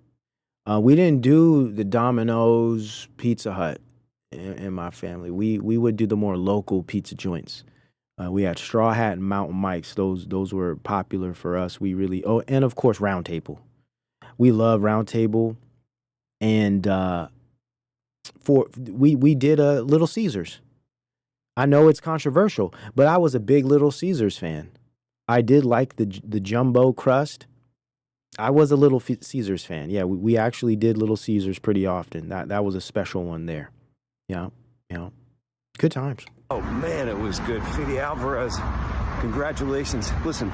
We didn't do the Domino's, Pizza Hut in my family. We would do the more local pizza joints. We had Straw Hat and Mountain Mike's. Those were popular for us. We really and of course Round Table. We love Round Table, and we did a Little Caesars. I know it's controversial, but I was a big Little Caesars fan. I did like the jumbo crust. I was a Little Caesars fan. Yeah, we actually did Little Caesars pretty often. That was a special one there. Yeah, good times. Oh man, it was good. Fede Alvarez, congratulations. Listen,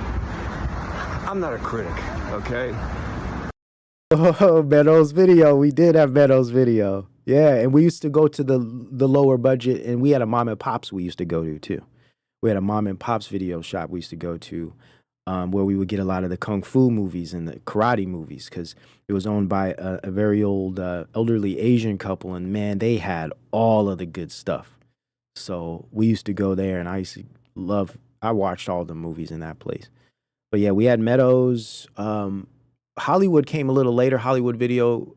I'm not a critic, okay? Oh, Meadows Video. We did have Meadows Video. Yeah, and we used to go to the lower budget, and we had a mom and pops we used to go to too. We had a mom and pops video shop we used to go to, where we would get a lot of the kung fu movies and the karate movies, because it was owned by a very old elderly Asian couple, and man, they had all of the good stuff. So we used to go there, and I watched all the movies in that place. But yeah, we had Meadows. Hollywood came a little later, Hollywood Video.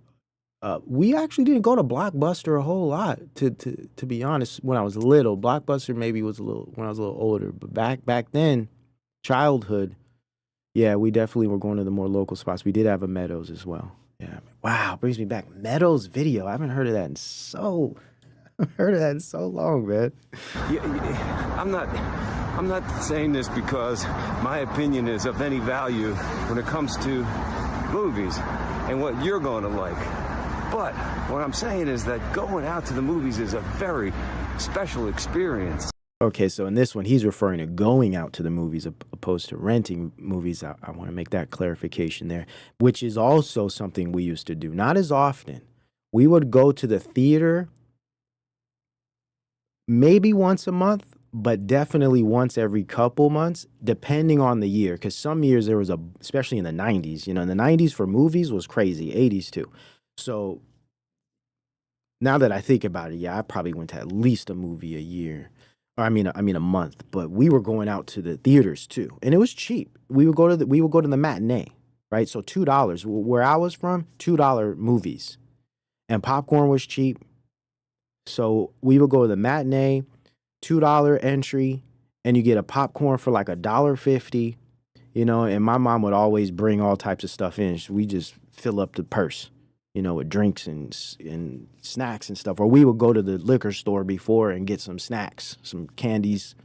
We actually didn't go to Blockbuster a whole lot, to be honest. When I was little, Blockbuster maybe was when I was a little older, but back then, childhood, yeah, we definitely were going to the more local spots. We did have a Meadows as well. Yeah, wow, brings me back. Meadows Video. I haven't heard of that in so long, man. Yeah, I'm not saying this because my opinion is of any value when it comes to movies and what you're going to like. But what I'm saying is that going out to the movies is a very special experience. Okay, so in this one, he's referring to going out to the movies opposed to renting movies. I want to make that clarification there, which is also something we used to do. Not as often. We would go to the theater maybe once a month, but definitely once every couple months, depending on the year. Because some years there was especially in the 90s, in the 90s for movies was crazy, 80s too. So now that I think about it, yeah, I probably went to at least a movie a year. Or I mean a month. But we were going out to the theaters too, and it was cheap. We would go to the matinee, right? So $2. Where I was from, $2 movies, and popcorn was cheap. So we would go to the matinee, $2 entry, and you get a popcorn for like $1.50, and my mom would always bring all types of stuff in. We just fill up the purse, with drinks and snacks and stuff. Or we would go to the liquor store before and get some snacks, some candies.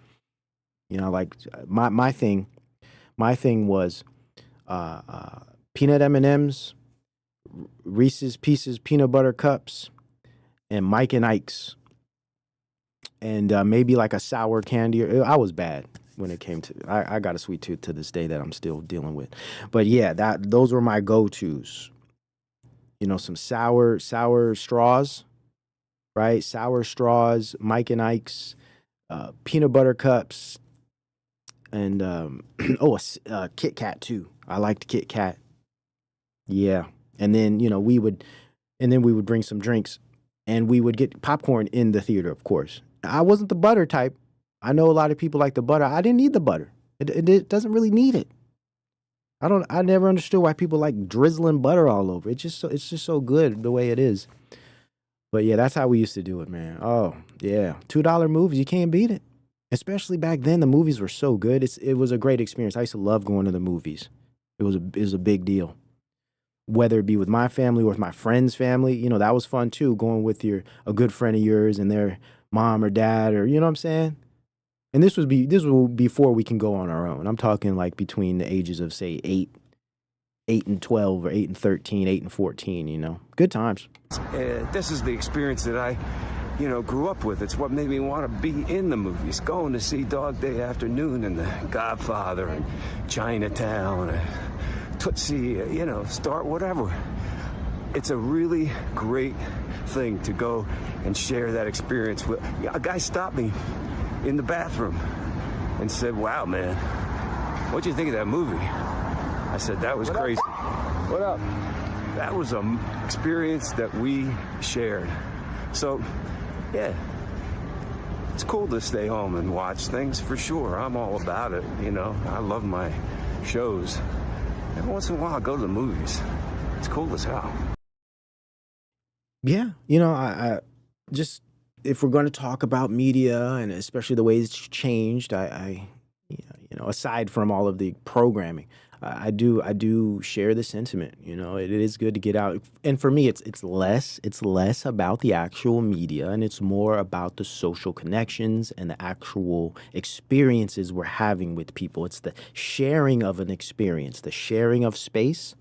Like my thing was peanut M&Ms, Reese's Pieces peanut butter cups, and Mike and Ike's, and maybe like a sour candy. I was bad when it came to. I got a sweet tooth to this day that I'm still dealing with. But yeah, those were my go-tos. Some sour straws, right? Sour straws, Mike and Ike's, peanut butter cups, and Kit Kat too. I liked Kit Kat. Yeah, and then we would bring some drinks. And we would get popcorn in the theater, of course. I wasn't the butter type. I know a lot of people like the butter. I didn't need the butter. It doesn't really need it. I never understood why people like drizzling butter all over. It's just so good the way it is. But yeah, that's how we used to do it, man. Oh, yeah. $2 movies, you can't beat it. Especially back then, the movies were so good. It was a great experience. I used to love going to the movies. It was a big deal. Whether it be with my family or with my friend's family, that was fun too, going with a good friend of yours and their mom or dad, or, you know what I'm saying? And this was before we can go on our own. I'm talking like between the ages of, say, 8 and 12 or 8 and 13, 8 and 14, Good times. This is the experience that I, grew up with. It's what made me want to be in the movies, going to see Dog Day Afternoon and The Godfather and Chinatown and Tootsie, Start, whatever. It's a really great thing to go and share that experience with. A guy stopped me in the bathroom and said, "Wow, man, what'd you think of that movie?" I said, "That was crazy." What up? That was an experience that we shared. So, yeah, it's cool to stay home and watch things for sure. I'm all about it, I love my shows. Every once in a while, I go to the movies. It's cool as hell. Yeah, I just, if we're going to talk about media and especially the way it's changed, I aside from all of the programming, I do share the sentiment. It is good to get out, and for me, it's less about the actual media, and it's more about the social connections and the actual experiences we're having with people. It's the sharing of an experience, the sharing of space,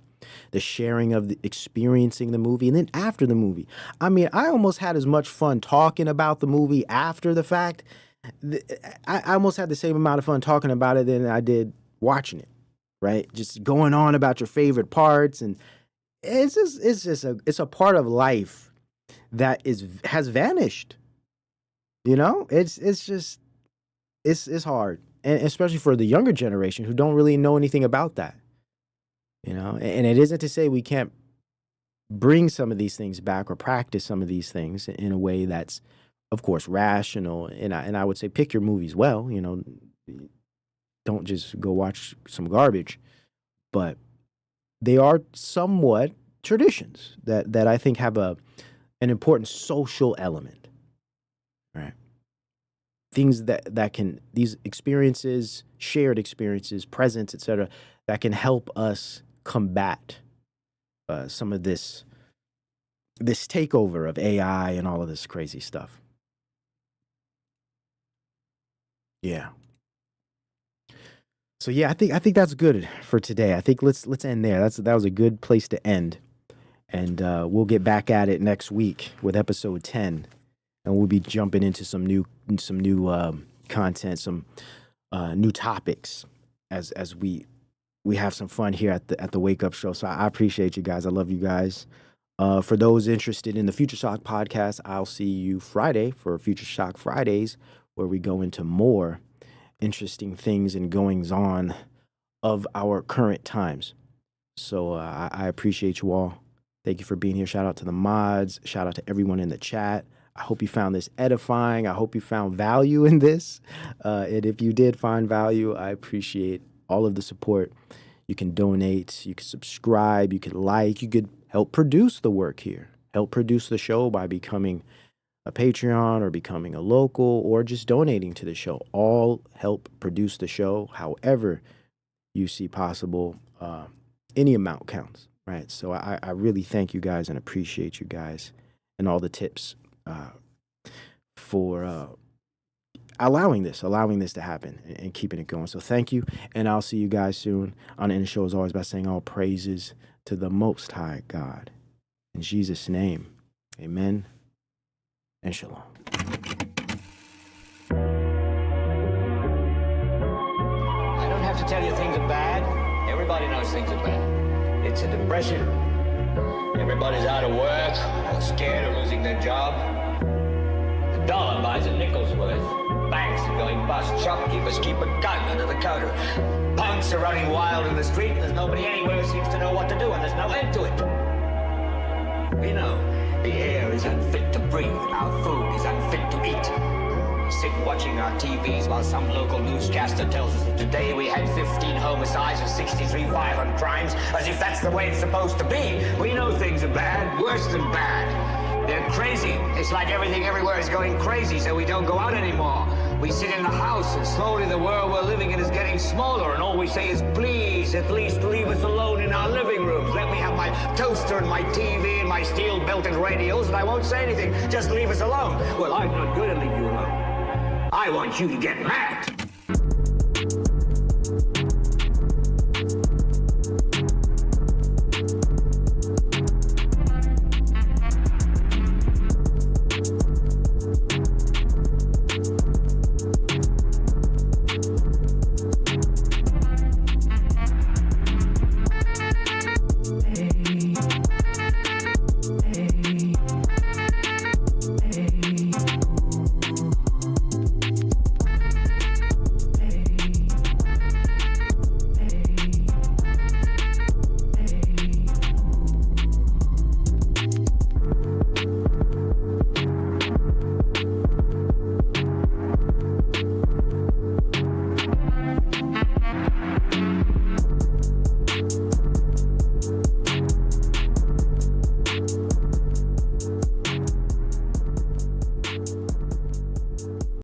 the sharing of experiencing the movie, and then after the movie. I mean, I almost had as much fun talking about the movie after the fact. I almost had the same amount of fun talking about it than I did watching it. Right? Just going on about your favorite parts, and it's a part of life that has vanished. It's hard, and especially for the younger generation who don't really know anything about that. And it isn't to say we can't bring some of these things back or practice some of these things in a way that's, of course, rational. And I would say pick your movies well. Don't just go watch some garbage, but they are somewhat traditions that I think have an important social element, right? Things that can, these experiences, shared experiences, presence, etc., that can help us combat some of this takeover of AI and all of this crazy stuff. Yeah. So yeah, I think that's good for today. I think let's end there. That was a good place to end, and we'll get back at it next week with episode 10, and we'll be jumping into some new content, some new topics as we have some fun here at the Wake Up Show. So I appreciate you guys. I love you guys. For those interested in the Future Shock podcast, I'll see you Friday for Future Shock Fridays, where we go into more interesting things and goings on of our current times. So I appreciate you all. Thank you for being here. Shout out to the mods. Shout out to everyone in the chat. I hope you found this edifying. I hope you found value in this. And if you did find value, I appreciate all of the support. You can donate, you can subscribe, you can like, you could help produce the work here. Help produce the show by becoming a Patreon or becoming a local or just donating to the show. All help produce the show however you see possible. Any amount counts, right? So I really thank you guys and appreciate you guys and all the tips for allowing this to happen and keeping it going. So thank you, and I'll see you guys soon. On the end of the show, as always, by saying all praises to the Most High God. In Jesus' name, amen and shalom. I don't have to tell you things are bad. Everybody knows things are bad. It's a depression. Everybody's out of work, or scared of losing their job. The dollar buys a nickel's worth. Banks are going bust. Shopkeepers keep a gun under the counter. Punks are running wild in the street. There's nobody anywhere who seems to know what to do, and there's no end to it. You know, the air is unfit to breathe. Our food is unfit to eat. We sit watching our TVs while some local newscaster tells us that today we had 15 homicides and 63 violent crimes, as if that's the way it's supposed to be. We know things are bad, worse than bad. They're crazy. It's like everything everywhere is going crazy, so we don't go out anymore. We sit in the house, and slowly the world we're living in is getting smaller, and all we say is, please, at least leave us alone in our living rooms. Let me have my toaster and my TV and my steel-belted radios, and I won't say anything. Just leave us alone. Well, I'm not going to leave you alone. I want you to get mad.